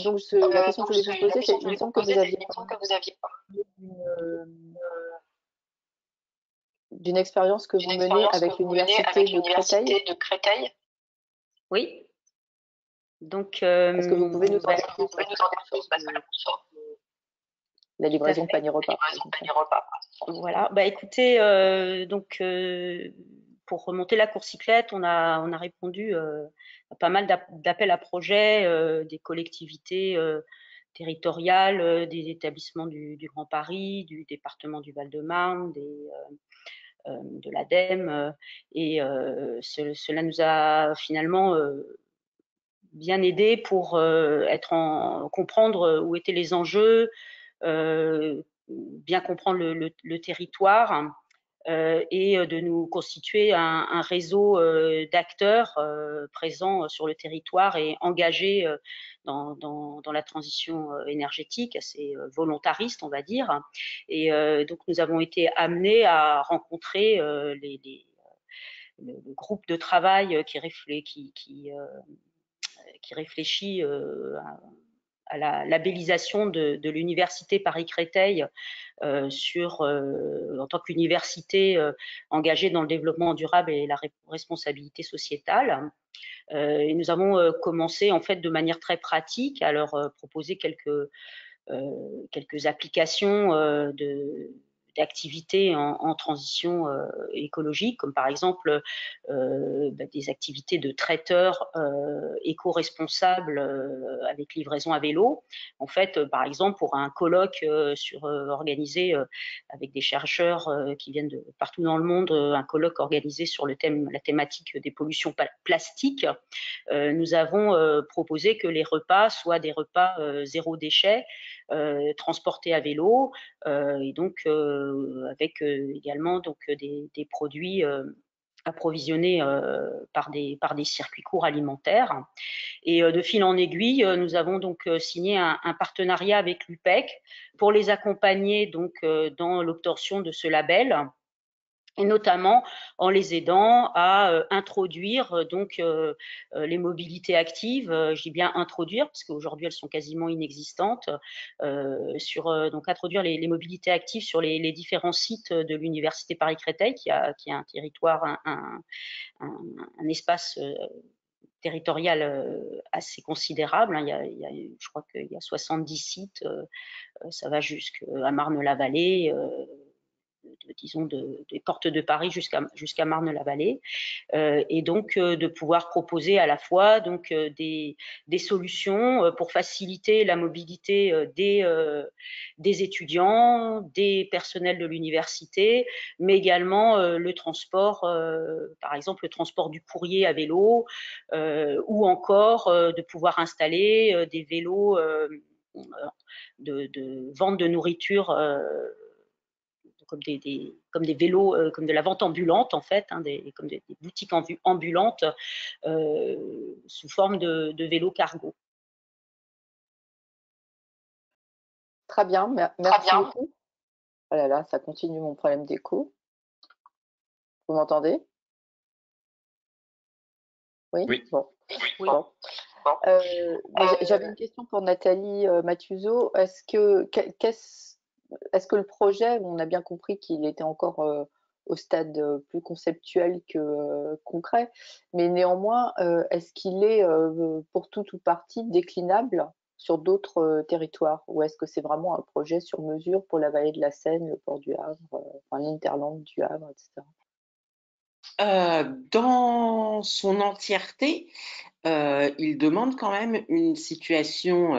Donc, la question que je voulais vous poser, c'est il me semble que vous aviez parlé d'une expérience que vous menez avec l'université de Créteil. Oui. Donc, est-ce que vous pouvez nous en dire plus sur la livraison panier repas? Voilà. Écoutez, pour remonter la coursicyclette, on a répondu à pas mal d'appels à projets des collectivités territoriales, des établissements du Grand Paris, du département du Val-de-Marne, de l'ADEME, et cela nous a finalement bien aidé pour comprendre où étaient les enjeux, bien comprendre le territoire et de nous constituer un réseau d'acteurs présents sur le territoire et engagés dans la transition énergétique, assez volontariste, on va dire. Et donc, nous avons été amenés à rencontrer le groupe de travail qui réfléchit à la labellisation de l'université Paris-Créteil en tant qu'université engagée dans le développement durable et la responsabilité sociétale. Et nous avons commencé en fait de manière très pratique à leur proposer quelques applications d'activités en transition écologique, comme par exemple des activités de traiteurs éco-responsables avec livraison à vélo. En fait, par exemple, pour un colloque organisé avec des chercheurs qui viennent de partout dans le monde, un colloque organisé sur la thématique des pollutions plastiques, nous avons proposé que les repas soient des repas zéro déchet, transportés à vélo, et donc avec également donc des produits approvisionnés par des circuits courts alimentaires. Et de fil en aiguille, nous avons donc signé un partenariat avec l'UPEC pour les accompagner donc dans l'obtention de ce label, et notamment en les aidant à introduire donc les mobilités actives. Je dis bien introduire parce qu'aujourd'hui elles sont quasiment inexistantes. Donc introduire les mobilités actives sur les différents sites de l'université Paris-Créteil, qui a un territoire, un espace territorial assez considérable. Je crois qu'il y a 70 sites. Ça va jusqu'à Marne-la-Vallée. Disons des portes de Paris jusqu'à Marne-la-Vallée, et donc de pouvoir proposer à la fois donc des solutions pour faciliter la mobilité des étudiants, des personnels de l'université, mais également le transport, par exemple le transport du courrier à vélo, ou encore de pouvoir installer des vélos de vente de nourriture, comme des vélos, comme de la vente ambulante en fait, comme des boutiques ambulantes sous forme de vélos cargo. Très bien, merci beaucoup. Oh là là, ça continue mon problème d'écho. Vous m'entendez? Oui. Oui. Bon. Oui. Bon. J'avais une question pour Nathalie Mathuso. Est-ce que le projet, on a bien compris qu'il était encore au stade plus conceptuel que concret, mais néanmoins, est-ce qu'il est pour tout ou partie déclinable sur d'autres territoires, ou est-ce que c'est vraiment un projet sur mesure pour la vallée de la Seine, le port du Havre, l'Interland du Havre, etc. Dans son entièreté, il demande quand même une situation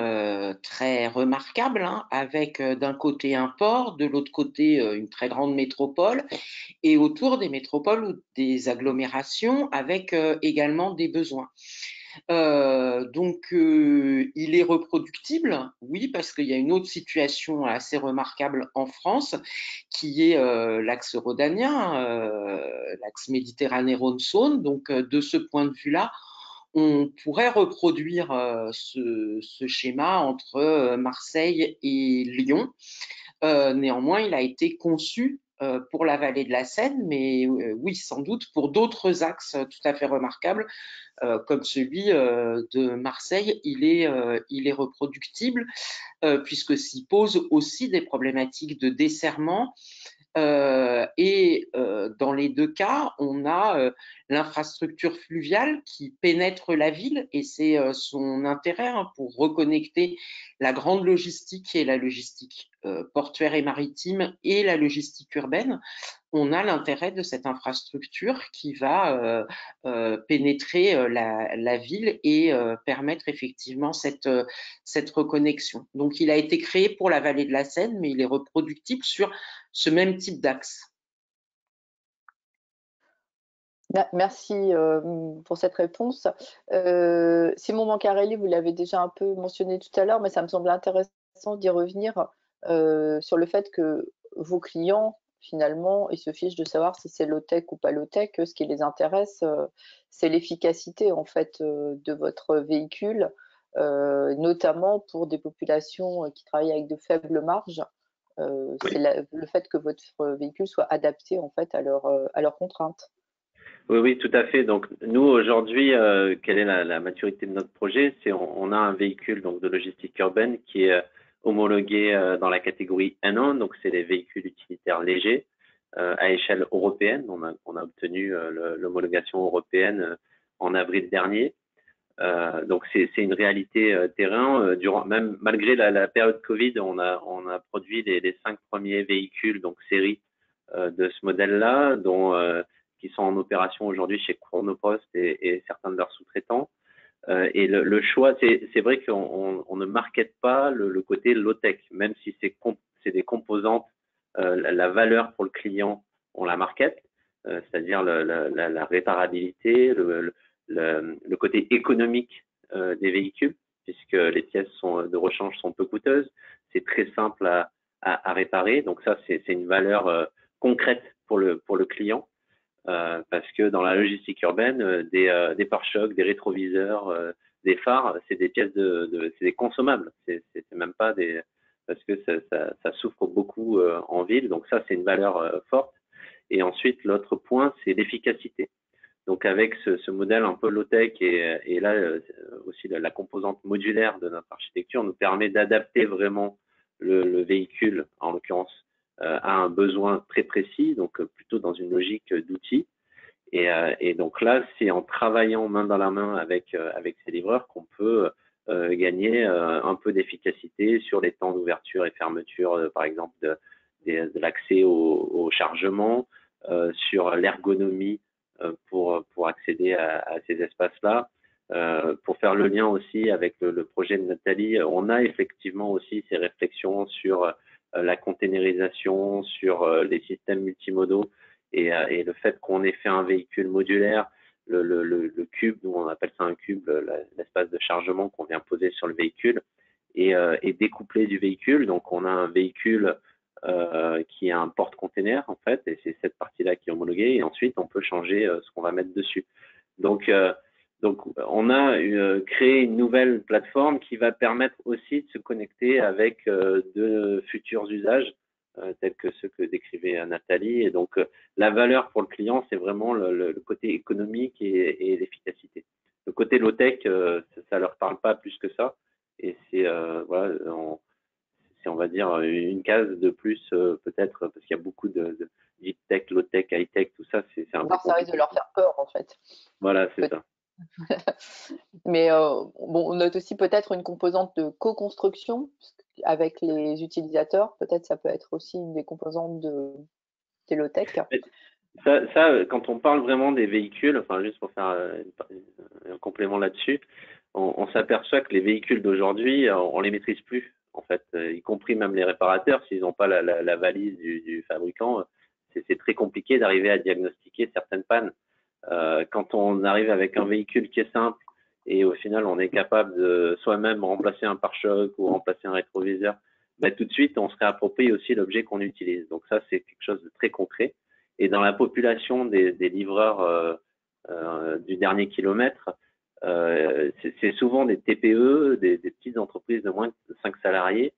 très remarquable, hein, avec d'un côté un port, de l'autre côté une très grande métropole, et autour des métropoles ou des agglomérations avec également des besoins. Donc, il est reproductible, oui, parce qu'il y a une autre situation assez remarquable en France, qui est l'axe rhodanien, l'axe Méditerranée-Rhône-Saône. Donc, de ce point de vue-là, on pourrait reproduire ce schéma entre Marseille et Lyon. Néanmoins, il a été conçu pour la vallée de la Seine, mais oui, sans doute pour d'autres axes tout à fait remarquables, comme celui de Marseille, il est reproductible, puisque s'y posent aussi des problématiques de desserrement. Et dans les deux cas, on a l'infrastructure fluviale qui pénètre la ville, et c'est son intérêt, hein, pour reconnecter la grande logistique qui est la logistique portuaire et maritime et la logistique urbaine. On a l'intérêt de cette infrastructure qui va pénétrer la ville et permettre effectivement cette reconnexion. Donc, il a été créé pour la vallée de la Seine, mais il est reproductible sur ce même type d'axe. Merci pour cette réponse. Simon Mancarelli, vous l'avez déjà un peu mentionné tout à l'heure, mais ça me semble intéressant d'y revenir sur le fait que vos clients, finalement, ils se fichent de savoir si c'est low-tech ou pas low-tech. Ce qui les intéresse, c'est l'efficacité en fait de votre véhicule, notamment pour des populations qui travaillent avec de faibles marges. Oui. C'est le fait que votre véhicule soit adapté en fait à leurs contraintes. Oui, tout à fait. Donc, nous, aujourd'hui, quelle est la maturité de notre projet? On a un véhicule donc, de logistique urbaine qui est homologué dans la catégorie N1, donc c'est les véhicules utilitaires légers à échelle européenne. On a obtenu l'homologation européenne en avril dernier. Donc c'est une réalité terrain. Même malgré la période Covid, on a produit les 5 premiers véhicules, donc série de ce modèle-là, qui sont en opération aujourd'hui chez Chronopost et certains de leurs sous-traitants. Et le choix, c'est vrai qu'on ne markete pas le côté low-tech, même si c'est des composantes, la valeur pour le client, on la markete, c'est-à-dire la réparabilité, le côté économique des véhicules, puisque les pièces de rechange sont peu coûteuses, c'est très simple à réparer, donc ça c'est une valeur concrète pour le client. Parce que dans la logistique urbaine, des pare-chocs, des rétroviseurs, des phares, c'est des pièces c'est des consommables. C'est même pas parce que ça souffre beaucoup en ville. Donc ça, c'est une valeur forte. Et ensuite, l'autre point, c'est l'efficacité. Donc avec ce modèle un peu low-tech et là aussi la composante modulaire de notre architecture nous permet d'adapter vraiment le véhicule, en l'occurrence, à un besoin très précis, donc plutôt dans une logique d'outils. Et donc là, c'est en travaillant main dans la main avec ces livreurs qu'on peut gagner un peu d'efficacité sur les temps d'ouverture et fermeture, par exemple, de l'accès au chargement, sur l'ergonomie pour accéder à ces espaces-là. Pour faire le lien aussi avec le projet de Nathalie, on a effectivement aussi ces réflexions sur la containerisation, sur les systèmes multimodaux et le fait qu'on ait fait un véhicule modulaire, le cube, nous on appelle ça un cube, l'espace de chargement qu'on vient poser sur le véhicule, est découplé du véhicule. Donc on a un véhicule qui a un porte-container en fait, et c'est cette partie-là qui est homologuée, et ensuite on peut changer ce qu'on va mettre dessus. Donc on a créé une nouvelle plateforme qui va permettre aussi de se connecter avec de futurs usages tels que ceux que décrivait Nathalie. Et donc la valeur pour le client, c'est vraiment le côté économique et l'efficacité. Le côté low-tech, ça leur parle pas plus que ça, et c'est voilà, c'est on va dire une case de plus peut-être, parce qu'il y a beaucoup de deep tech, low tech, high tech, tout ça, c'est un peu ça risque de leur faire peur en fait. Voilà, c'est ça. Mais bon, on note aussi peut-être une composante de co-construction avec les utilisateurs. Peut-être ça peut être aussi une des composantes des low-tech. Ça, quand on parle vraiment des véhicules, enfin juste pour faire un complément là-dessus, on s'aperçoit que les véhicules d'aujourd'hui, on les maîtrise plus, en fait, y compris même les réparateurs, s'ils n'ont pas la valise du fabricant, c'est très compliqué d'arriver à diagnostiquer certaines pannes. Quand on arrive avec un véhicule qui est simple et au final on est capable de soi-même remplacer un pare-choc ou remplacer un rétroviseur, ben, tout de suite on se réapproprie aussi l'objet qu'on utilise. Donc ça c'est quelque chose de très concret. Et dans la population des livreurs du dernier kilomètre, c'est souvent des TPE, des petites entreprises de moins de 5 salariés.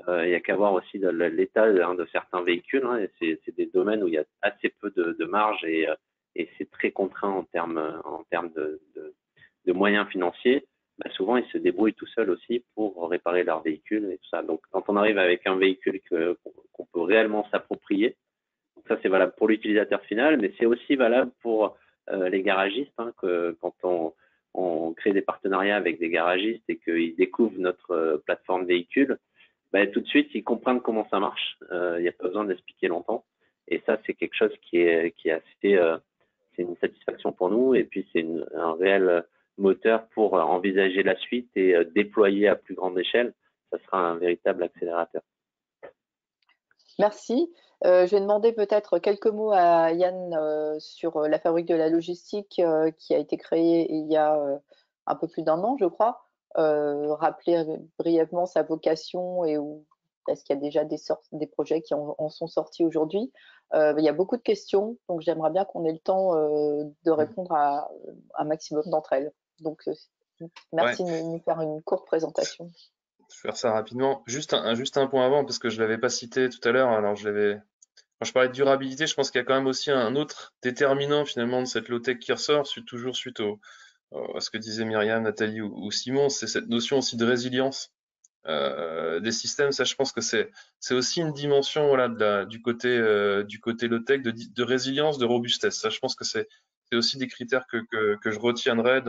Il y a qu'à voir aussi l'état de certains véhicules. Hein, c'est des domaines où il y a assez peu de marge et c'est très contraint en termes de moyens financiers. Bah, souvent, ils se débrouillent tout seuls aussi pour réparer leur véhicule et tout ça. Donc, quand on arrive avec un véhicule qu'on peut réellement s'approprier, ça c'est valable pour l'utilisateur final, mais c'est aussi valable pour les garagistes. Hein, que quand on crée des partenariats avec des garagistes et qu'ils découvrent notre plateforme véhicule, bah, tout de suite ils comprennent comment ça marche. Il n'y a pas besoin d'expliquer longtemps. Et ça c'est quelque chose qui est assez, c'est une satisfaction pour nous. Et puis c'est un réel moteur pour envisager la suite et déployer à plus grande échelle. Ça sera un véritable accélérateur. Merci. Je vais demander peut-être quelques mots à Yann sur la fabrique de la logistique qui a été créée il y a un peu plus d'un an, je crois. Rappeler brièvement sa vocation et où est-ce qu'il y a déjà des projets qui en sont sortis aujourd'hui. Il y a beaucoup de questions, donc j'aimerais bien qu'on ait le temps de répondre à un maximum d'entre elles. Donc merci de nous faire une courte présentation. Je vais faire ça rapidement. Juste un point avant, parce que je ne l'avais pas cité tout à l'heure. Alors, quand je parlais de durabilité, je pense qu'il y a quand même aussi un autre déterminant finalement de cette low-tech qui ressort, toujours suite à ce que disaient Myriam, Nathalie ou Simon, c'est cette notion aussi de résilience des systèmes. Ça, je pense que c'est aussi une dimension voilà, du côté low-tech, de résilience, de robustesse. Ça, je pense que c'est aussi des critères que je retiendrai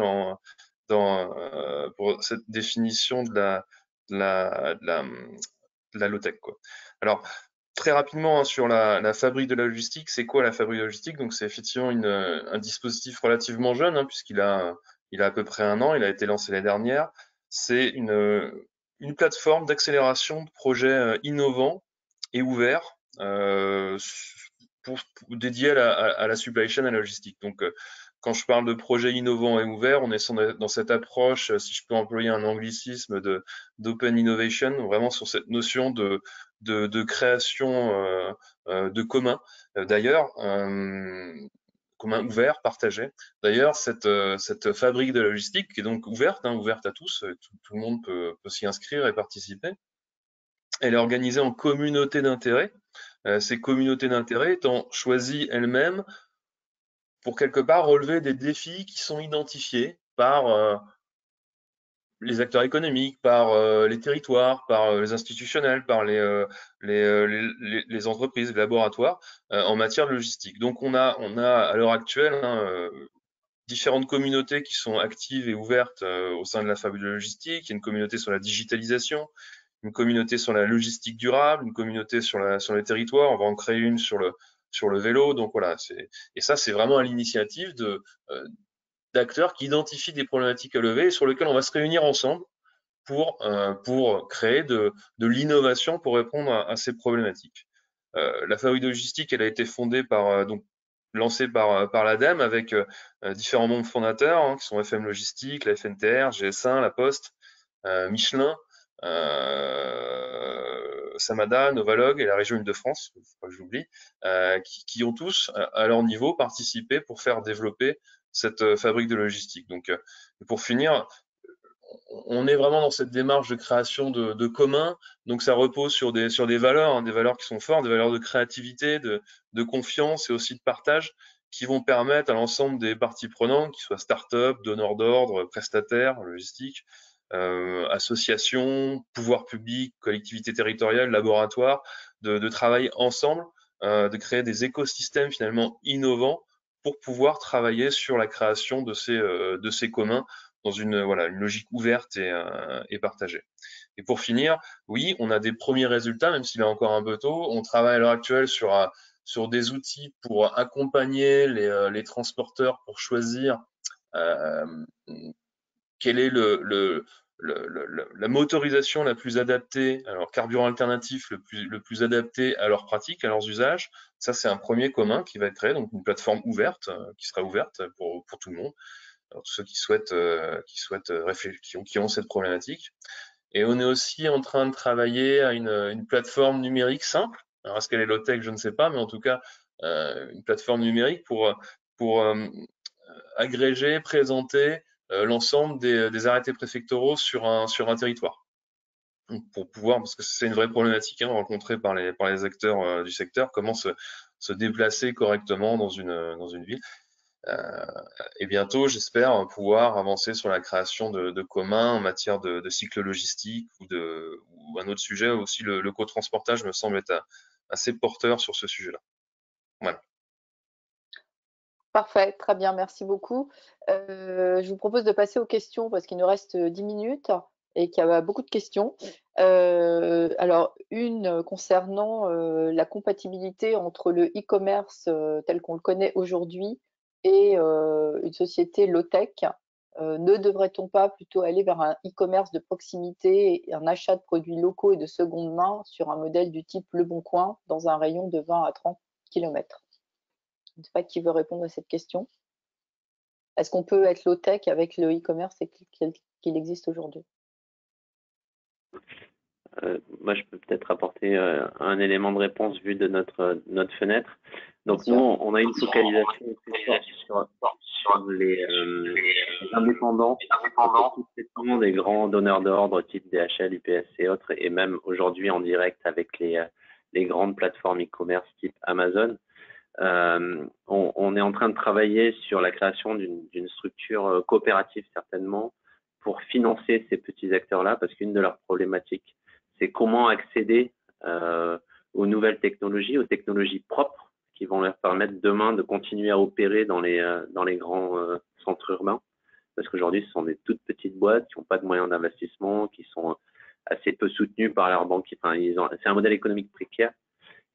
pour cette définition de la low-tech, quoi. Alors, très rapidement, hein, sur la fabrique de la logistique, c'est quoi la fabrique de la logistique? Donc, c'est effectivement un dispositif relativement jeune, hein, puisqu'il a à peu près 1 an, il a été lancé l'année dernière. C'est une plateforme d'accélération de projets innovants et ouverts dédiés à la supply chain, à la logistique. Donc, quand je parle de projets innovants et ouverts, on est dans cette approche, si je peux employer un anglicisme, d'open innovation, vraiment sur cette notion de création de commun. D'ailleurs, commun ouvert, partagé. D'ailleurs, cette fabrique de la logistique, qui est donc ouverte, hein, ouverte à tous, tout le monde peut s'y inscrire et participer. Elle est organisée en communautés d'intérêt. Ces communautés d'intérêt étant choisies elles-mêmes pour quelque part relever des défis qui sont identifiés par les acteurs économiques, par les territoires, par les institutionnels, par les entreprises, les laboratoires en matière de logistique. Donc on a à l'heure actuelle différentes communautés qui sont actives et ouvertes au sein de la fabrique de la logistique. Il y a une communauté sur la digitalisation, une communauté sur la logistique durable, une communauté sur les territoires. On va en créer une sur le vélo. Donc voilà, et ça c'est vraiment à l'initiative d'acteurs qui identifient des problématiques à lever et sur lesquelles on va se réunir ensemble pour créer de l'innovation pour répondre à ces problématiques. La fabrique de logistique, elle a été fondée lancée par l'ADEME avec différents membres fondateurs hein, qui sont FM Logistique, la FNTR, GS1, La Poste, Michelin, Samada, Novalog et la région Île-de-France, faut pas que j'oublie, qui ont tous à leur niveau participé pour faire développer cette fabrique de logistique. Donc, pour finir, on est vraiment dans cette démarche de création de commun. Donc, ça repose sur des valeurs, hein, des valeurs qui sont fortes, des valeurs de créativité, de confiance et aussi de partage qui vont permettre à l'ensemble des parties prenantes, qu'ils soient start-up, donneurs d'ordre, prestataires, logistiques, associations, pouvoirs publics, collectivités territoriales, laboratoires, de travailler ensemble, de créer des écosystèmes finalement innovants pour pouvoir travailler sur la création de ces communs dans une logique ouverte et partagée. Et pour finir, oui, on a des premiers résultats, même s'il est encore un peu tôt. On travaille à l'heure actuelle sur des outils pour accompagner les transporteurs pour choisir quelle est la motorisation la plus adaptée, alors carburant alternatif le plus adapté à leurs pratiques, à leurs usages. Ça, c'est un premier commun qui va être créé, donc une plateforme ouverte, qui sera ouverte pour tout le monde. Alors, tous ceux qui ont cette problématique. Et on est aussi en train de travailler à une plateforme numérique simple. Alors, est-ce qu'elle est low-tech, je ne sais pas, mais en tout cas, une plateforme numérique pour agréger, présenter l'ensemble des arrêtés préfectoraux sur un territoire. Donc, pour pouvoir, parce que c'est une vraie problématique hein, rencontrée par les acteurs du secteur, comment se déplacer correctement dans une ville. Et bientôt, j'espère pouvoir avancer sur la création de communs en matière de cycle logistique ou un autre sujet aussi, le cotransportage me semble être assez porteur sur ce sujet-là. Voilà. Parfait, très bien, merci beaucoup. Je vous propose de passer aux questions parce qu'il nous reste 10 minutes et qu'il y a beaucoup de questions. Alors, une concernant la compatibilité entre le e-commerce tel qu'on le connaît aujourd'hui et une société low-tech. Ne devrait-on pas plutôt aller vers un e-commerce de proximité et un achat de produits locaux et de seconde main sur un modèle du type Le Bon Coin dans un rayon de 20 à 30 km? Je ne sais pas qui veut répondre à cette question. Est-ce qu'on peut être low-tech avec le e-commerce qu'il existe aujourd'hui? Moi, je peux peut-être apporter un élément de réponse vu de notre fenêtre. Donc, nous, on a une focalisation sur les indépendants, spécialement des grands donneurs d'ordre type DHL, UPS et autres, et même aujourd'hui en direct avec les grandes plateformes e-commerce type Amazon. On est en train de travailler sur la création d'une structure coopérative certainement pour financer ces petits acteurs-là, parce qu'une de leurs problématiques, c'est comment accéder aux nouvelles technologies, aux technologies propres qui vont leur permettre demain de continuer à opérer dans les grands centres urbains. parce qu'aujourd'hui, ce sont des toutes petites boîtes qui n'ont pas de moyens d'investissement, qui sont assez peu soutenues par leurs banques. Enfin, c'est un modèle économique précaire.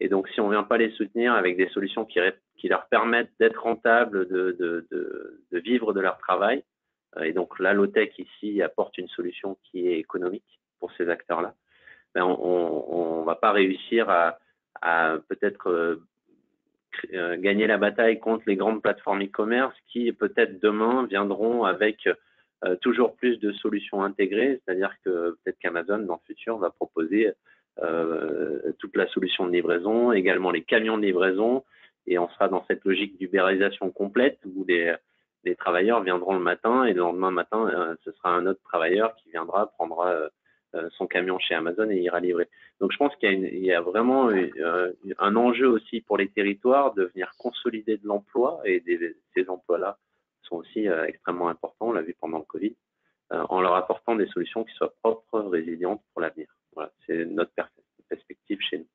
Et donc, si on ne vient pas les soutenir avec des solutions qui leur permettent d'être rentables, de vivre de leur travail, et donc la low-tech ici apporte une solution qui est économique pour ces acteurs-là, ben on va pas réussir à peut-être gagner la bataille contre les grandes plateformes e-commerce qui peut-être demain viendront avec toujours plus de solutions intégrées, c'est-à-dire que peut-être qu'Amazon dans le futur va proposer toute la solution de livraison, également les camions de livraison, et on sera dans cette logique d'ubérisation complète où les travailleurs viendront le matin et le lendemain matin, ce sera un autre travailleur qui viendra, prendra son camion chez Amazon et ira livrer. Donc je pense qu'il y a vraiment un enjeu aussi pour les territoires de venir consolider de l'emploi, et ces emplois-là sont aussi extrêmement importants, on l'a vu pendant le Covid, en leur apportant des solutions qui soient propres, résilientes pour l'avenir. Voilà, c'est notre perspective chez nous.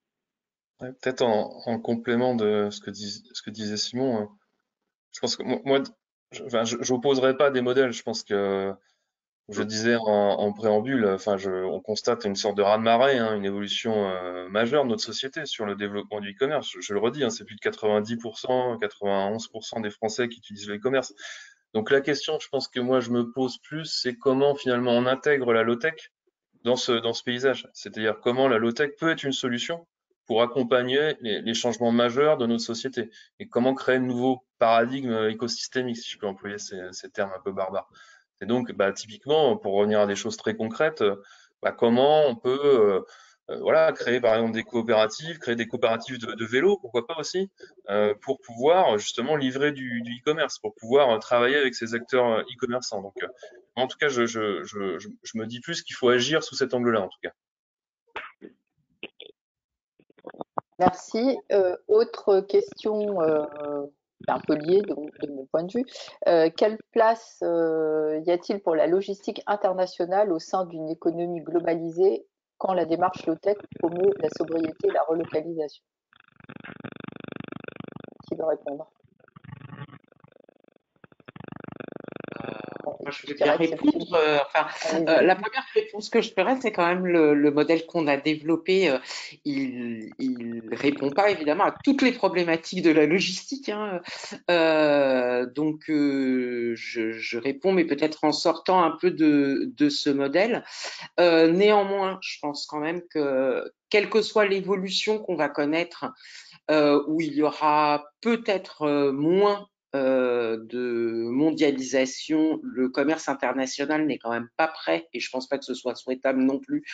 Ouais, peut-être en complément de ce que disait Simon, je pense que moi, j'opposerais pas des modèles. Je pense que je disais en préambule, on constate une sorte de raz-de-marée, hein, une évolution majeure de notre société sur le développement du e-commerce. Je le redis, hein, c'est plus de 90%, 91% des Français qui utilisent le e-commerce. Donc la question, je pense que moi je me pose plus, c'est comment finalement on intègre la low-tech dans ce paysage. C'est-à-dire comment la low-tech peut être une solution pour accompagner les changements majeurs de notre société et comment créer de nouveaux paradigmes écosystémiques, si je peux employer ces termes un peu barbares. Et donc, typiquement, pour revenir à des choses très concrètes, comment on peut voilà, créer par exemple créer des coopératives de vélo, pourquoi pas aussi, pour pouvoir justement livrer du e-commerce, pour pouvoir travailler avec ces acteurs e-commerçants. Donc, en tout cas, je me dis plus qu'il faut agir sous cet angle-là, en tout cas. Merci. Autre question un peu liée de mon point de vue. Quelle place y a-t-il pour la logistique internationale au sein d'une économie globalisée quand la démarche low-tech promeut la sobriété et la relocalisation? Qui veut répondre? Je veux bien répondre. La première réponse que je ferais, c'est quand même le modèle qu'on a développé. Il répond pas évidemment à toutes les problématiques de la logistique, hein. Donc, je réponds, mais peut-être en sortant un peu de ce modèle. Néanmoins, je pense quand même que quelle que soit l'évolution qu'on va connaître, où il y aura peut-être moins de mondialisation, le commerce international n'est quand même pas prêt, et je pense pas que ce soit souhaitable non plus,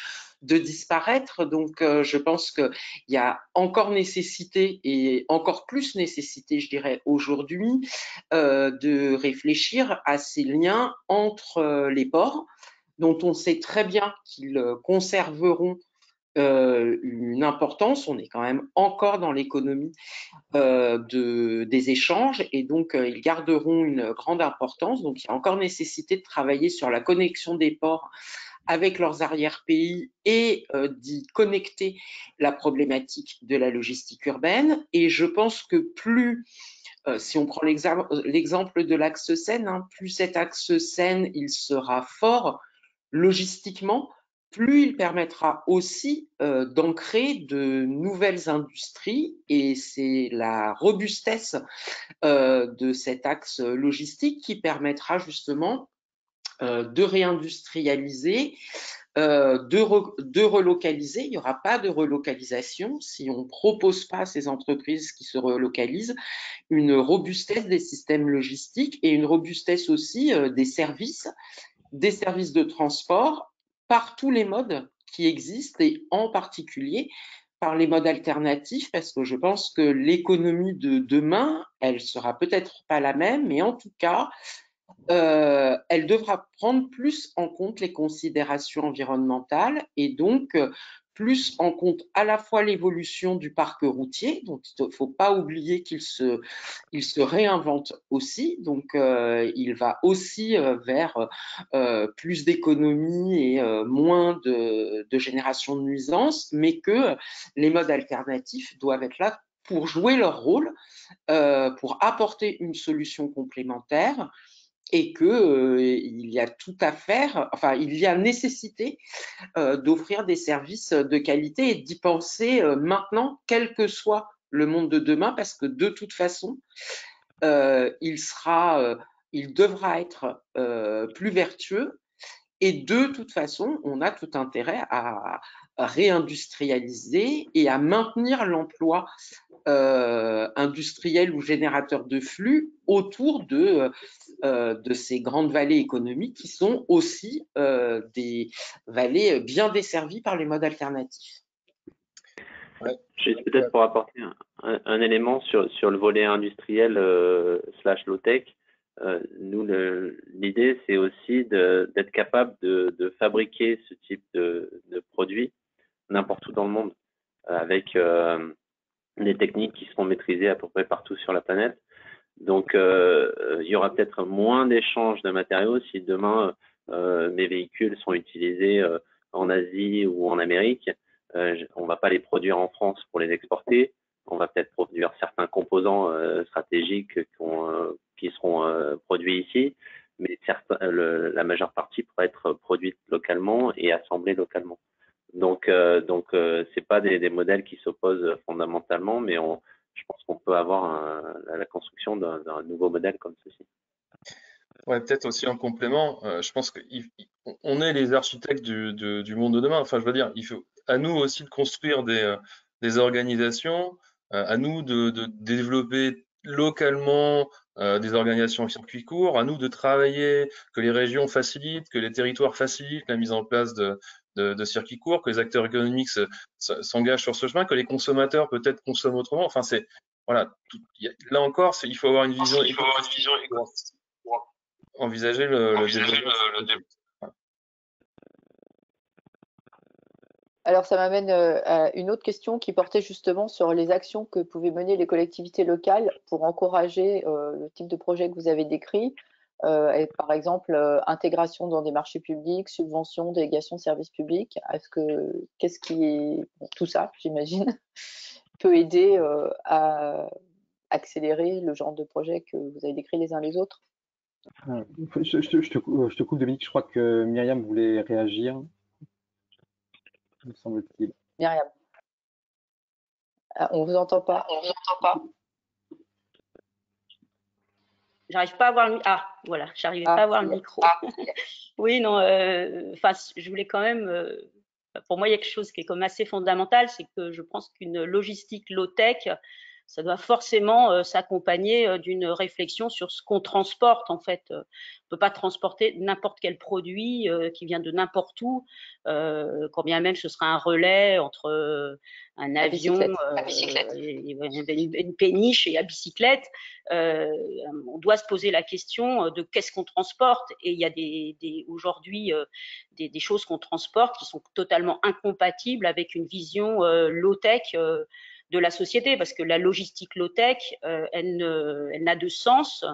de disparaître. Donc je pense qu'il y a encore nécessité, et encore plus nécessité, je dirais, aujourd'hui, de réfléchir à ces liens entre les ports, dont on sait très bien qu'ils conserveront une importance. On est quand même encore dans l'économie des échanges, et donc ils garderont une grande importance. Donc il y a encore nécessité de travailler sur la connexion des ports avec leurs arrière-pays et d'y connecter la problématique de la logistique urbaine. Et je pense que plus si on prend l'exemple de l'axe Seine, hein, plus cet axe Seine il sera fort logistiquement, plus il permettra aussi d'ancrer de nouvelles industries, et c'est la robustesse de cet axe logistique qui permettra justement de réindustrialiser, de relocaliser. Il n'y aura pas de relocalisation si on ne propose pas à ces entreprises qui se relocalisent une robustesse des systèmes logistiques et une robustesse aussi des services de transport par tous les modes qui existent, et en particulier par les modes alternatifs, parce que je pense que l'économie de demain, elle sera peut-être pas la même, mais en tout cas, elle devra prendre plus en compte les considérations environnementales, et donc plus en compte à la fois l'évolution du parc routier, dont il ne faut pas oublier qu'il se réinvente aussi, donc il va aussi vers plus d'économie et moins de génération de nuisances, mais que les modes alternatifs doivent être là pour jouer leur rôle, pour apporter une solution complémentaire, et que il y a tout à faire, enfin il y a nécessité d'offrir des services de qualité et d'y penser maintenant, quel que soit le monde de demain, parce que de toute façon, il devra être plus vertueux. Et de toute façon, on a tout intérêt à réindustrialiser et à maintenir l'emploi industriel ou générateur de flux autour de ces grandes vallées économiques qui sont aussi des vallées bien desservies par les modes alternatifs. Ouais. Juste peut-être pour apporter un élément sur le volet industriel / low-tech. Nous, l'idée, c'est aussi d'être capable de fabriquer ce type de produits n'importe où dans le monde, avec des techniques qui seront maîtrisées à peu près partout sur la planète. Donc, il y aura peut-être moins d'échanges de matériaux si demain mes véhicules sont utilisés en Asie ou en Amérique. On va pas les produire en France pour les exporter. On va peut-être produire certains composants stratégiques qui seront produits ici, mais la majeure partie pourra être produite localement et assemblée localement. Donc c'est pas des modèles qui s'opposent fondamentalement, mais je pense qu'on peut avoir la construction d'un nouveau modèle comme ceci. Ouais, peut-être aussi en complément, je pense qu'on est les architectes du monde de demain. Enfin, je veux dire, il faut à nous aussi de construire des organisations, à nous de développer localement des organisations en circuit court, à nous de travailler, que les régions facilitent, que les territoires facilitent la mise en place de circuits courts, que les acteurs économiques s'engagent sur ce chemin, que les consommateurs peut-être consomment autrement. Enfin, c'est voilà. Là encore, il faut avoir une vision écologique pour envisager le développement. Alors, ça m'amène à une autre question qui portait justement sur les actions que pouvaient mener les collectivités locales pour encourager le type de projet que vous avez décrit, et par exemple, intégration dans des marchés publics, subventions, délégation de services publics. Qu'est-ce qui est, bon, tout ça, j'imagine, peut aider à accélérer le genre de projet que vous avez décrit les uns les autres? Je te coupe, Dominique. Je crois que Myriam voulait réagir, me semble-t-il. Myriam. Ah, on vous entend pas. J'arrive pas à voir le ah voilà, j'arrivais pas à voir le micro. Oui, non, enfin, je voulais quand même. Pour moi, il y a quelque chose qui est comme assez fondamental, c'est que je pense qu'une logistique low-tech, ça doit forcément s'accompagner d'une réflexion sur ce qu'on transporte en fait. On peut pas transporter n'importe quel produit qui vient de n'importe où, quand bien même ce sera un relais entre un avion, une péniche et la bicyclette. On doit se poser la question de qu'est-ce qu'on transporte, et il y a aujourd'hui des choses qu'on transporte qui sont totalement incompatibles avec une vision low-tech de la société, parce que la logistique low-tech, elle n'a de sens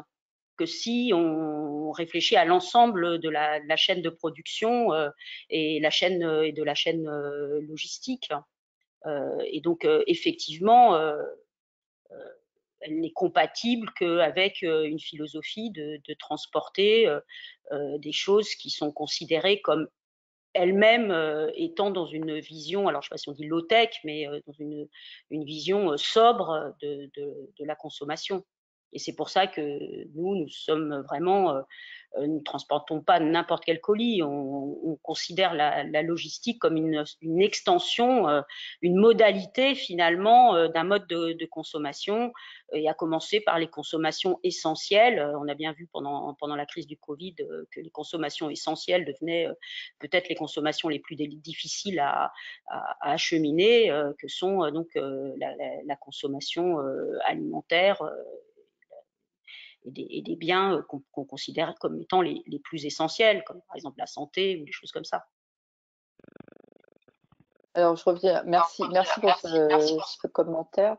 que si on réfléchit à l'ensemble de la chaîne de production et de la chaîne logistique. Et donc, effectivement, elle n'est compatible qu'avec une philosophie de transporter des choses qui sont considérées comme elles-mêmes étant dans une vision, alors je ne sais pas si on dit low-tech, mais dans une vision sobre de la consommation. Et c'est pour ça que nous sommes vraiment, nous ne transportons pas n'importe quel colis. On considère la logistique comme une extension, une modalité finalement d'un mode de consommation, et à commencer par les consommations essentielles. On a bien vu pendant la crise du Covid que les consommations essentielles devenaient peut-être les consommations les plus difficiles à acheminer, que sont donc la consommation alimentaire et des biens qu'on considère comme étant les plus essentiels, comme par exemple la santé ou des choses comme ça. Alors, je reviens. Merci pour ce commentaire.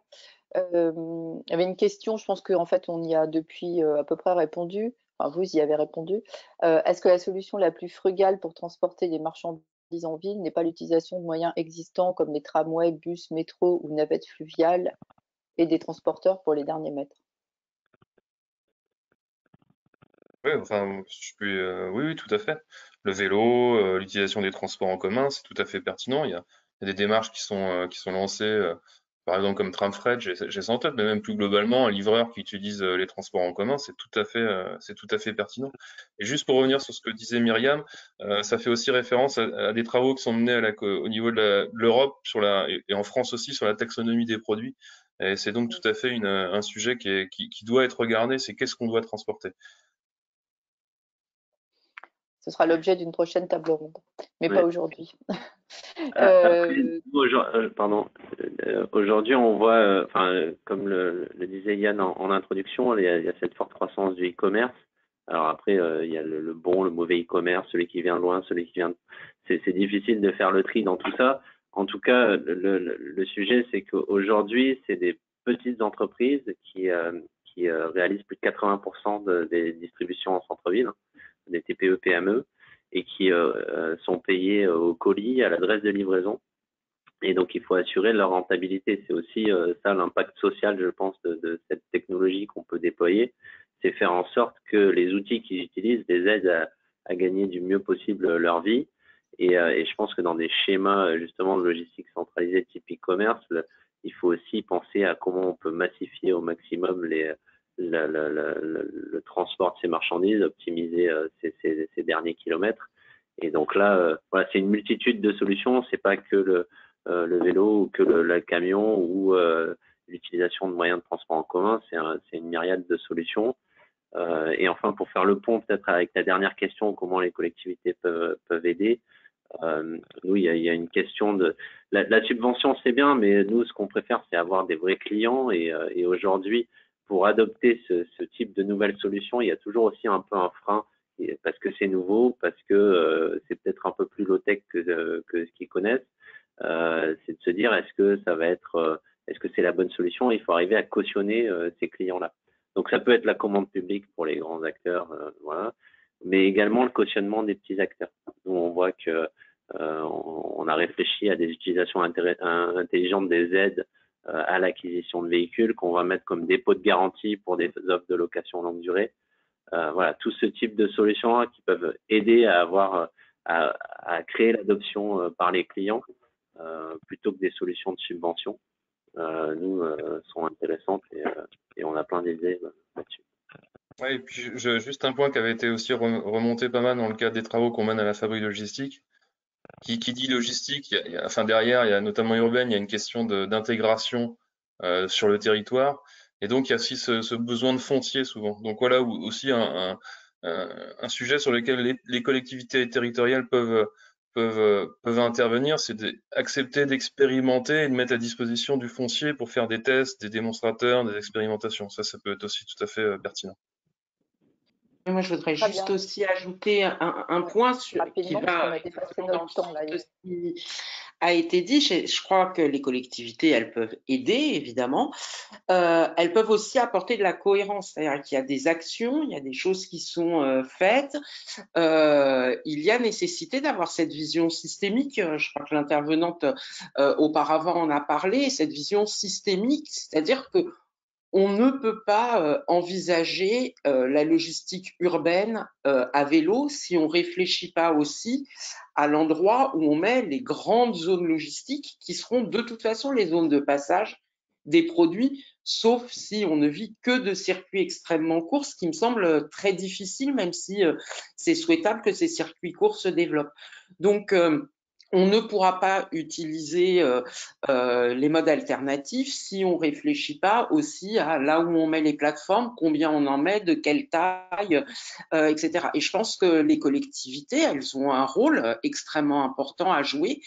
Il y avait une question, je pense qu'en fait, on y a depuis à peu près répondu. Enfin, vous y avez répondu. Est-ce que la solution la plus frugale pour transporter des marchandises en ville n'est pas l'utilisation de moyens existants comme les tramways, bus, métro ou navettes fluviales et des transporteurs pour les derniers mètres? Oui, enfin, oui, oui, tout à fait. Le vélo, l'utilisation des transports en commun, c'est tout à fait pertinent. Il y a des démarches qui sont lancées, par exemple comme Tramfred, j'ai ça en tête, mais même plus globalement, un livreur qui utilise les transports en commun, c'est tout à fait pertinent. Et juste pour revenir sur ce que disait Myriam, ça fait aussi référence à des travaux qui sont menés au niveau de l'Europe et en France aussi sur la taxonomie des produits. Et c'est donc tout à fait un sujet qui doit être regardé, c'est qu'est-ce qu'on doit transporter. Ce sera l'objet d'une prochaine table ronde, mais pas Ouais. aujourd'hui. Après, Euh, pardon, aujourd'hui, on voit, comme le disait Yann en introduction, il y a cette forte croissance du e-commerce. Alors après, il y a le bon, le mauvais e-commerce, celui qui vient de loin, celui qui vient. C'est difficile de faire le tri dans tout ça. En tout cas, le sujet, c'est qu'aujourd'hui, c'est des petites entreprises qui réalisent plus de 80% des distributions en centre-ville, hein, des TPE, PME, et qui sont payés au colis, à l'adresse de livraison. Et donc, il faut assurer leur rentabilité. C'est aussi ça l'impact social, je pense, de cette technologie qu'on peut déployer. C'est faire en sorte que les outils qu'ils utilisent les aident à gagner du mieux possible leur vie. Et je pense que dans des schémas justement de logistique centralisée type e-commerce, il faut aussi penser à comment on peut massifier au maximum le transport de ces marchandises, optimiser ces derniers kilomètres. Et donc là, voilà, c'est une multitude de solutions. C'est pas que le vélo ou que le camion ou l'utilisation de moyens de transport en commun. C'est une myriade de solutions. Et enfin, pour faire le pont peut-être avec ta dernière question, comment les collectivités peuvent aider, nous, il y a une question de la subvention, c'est bien, mais nous, ce qu'on préfère, c'est avoir des vrais clients. Et aujourd'hui, pour adopter ce type de nouvelles solutions, il y a toujours aussi un peu un frein parce que c'est nouveau, parce que c'est peut-être un peu plus low-tech que ce qu'ils connaissent. C'est de se dire est-ce que c'est la bonne solution? Il faut arriver à cautionner ces clients-là. Donc ça peut être la commande publique pour les grands acteurs, voilà, mais également le cautionnement des petits acteurs. Nous, on voit que on a réfléchi à des utilisations intelligentes des aides à l'acquisition de véhicules qu'on va mettre comme dépôt de garantie pour des offres de location longue durée. Voilà, tout ce type de solutions qui peuvent aider à créer l'adoption par les clients plutôt que des solutions de subvention, nous sont intéressantes et on a plein d'idées là-dessus. Ouais, et puis juste un point qui avait été aussi remonté pas mal dans le cadre des travaux qu'on mène à la Fabrique Logistique. Qui dit logistique, enfin derrière, il y a notamment urbaine, il y a une question d'intégration sur le territoire. Et donc, il y a aussi ce besoin de foncier souvent. Donc voilà aussi un sujet sur lequel les collectivités territoriales peuvent intervenir, c'est d'accepter d'expérimenter et de mettre à disposition du foncier pour faire des tests, des démonstrateurs, des expérimentations. Ça peut être aussi tout à fait pertinent. Moi, je voudrais Très juste bien. aussi ajouter un Ouais, point qui rapidement, parce qu'on va a dépassé exactement dans notre le temps sens là. de ce qui a été dit. Je crois que les collectivités, elles peuvent aider, évidemment. Elles peuvent aussi apporter de la cohérence, c'est-à-dire qu'il y a des actions, il y a des choses qui sont faites. Il y a nécessité d'avoir cette vision systémique. Je crois que l'intervenante auparavant en a parlé, cette vision systémique, c'est-à-dire que on ne peut pas envisager la logistique urbaine à vélo si on réfléchit pas aussi à l'endroit où on met les grandes zones logistiques qui seront de toute façon les zones de passage des produits, sauf si on ne vit que de circuits extrêmement courts, ce qui me semble très difficile, même si c'est souhaitable que ces circuits courts se développent. Donc, on ne pourra pas utiliser les modes alternatifs si on réfléchit pas aussi à là où on met les plateformes, combien on en met, de quelle taille, etc. Et je pense que les collectivités, elles ont un rôle extrêmement important à jouer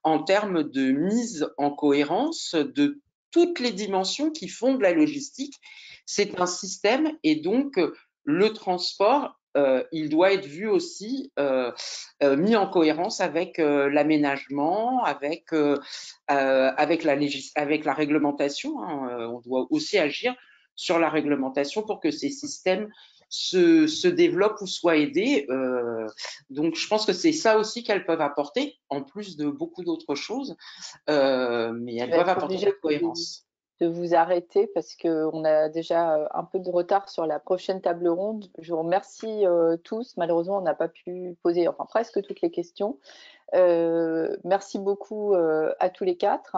en termes de mise en cohérence de toutes les dimensions qui font de la logistique. C'est un système et donc le transport, il doit être vu aussi mis en cohérence avec l'aménagement, avec la réglementation. Hein. On doit aussi agir sur la réglementation pour que ces systèmes se développent ou soient aidés. Donc, je pense que c'est ça aussi qu'elles peuvent apporter, en plus de beaucoup d'autres choses, mais elles doivent apporter de la cohérence. vous arrêter parce qu'on a déjà un peu de retard sur la prochaine table ronde. Je vous remercie tous. Malheureusement, on n'a pas pu poser presque toutes les questions. Merci beaucoup à tous les quatre.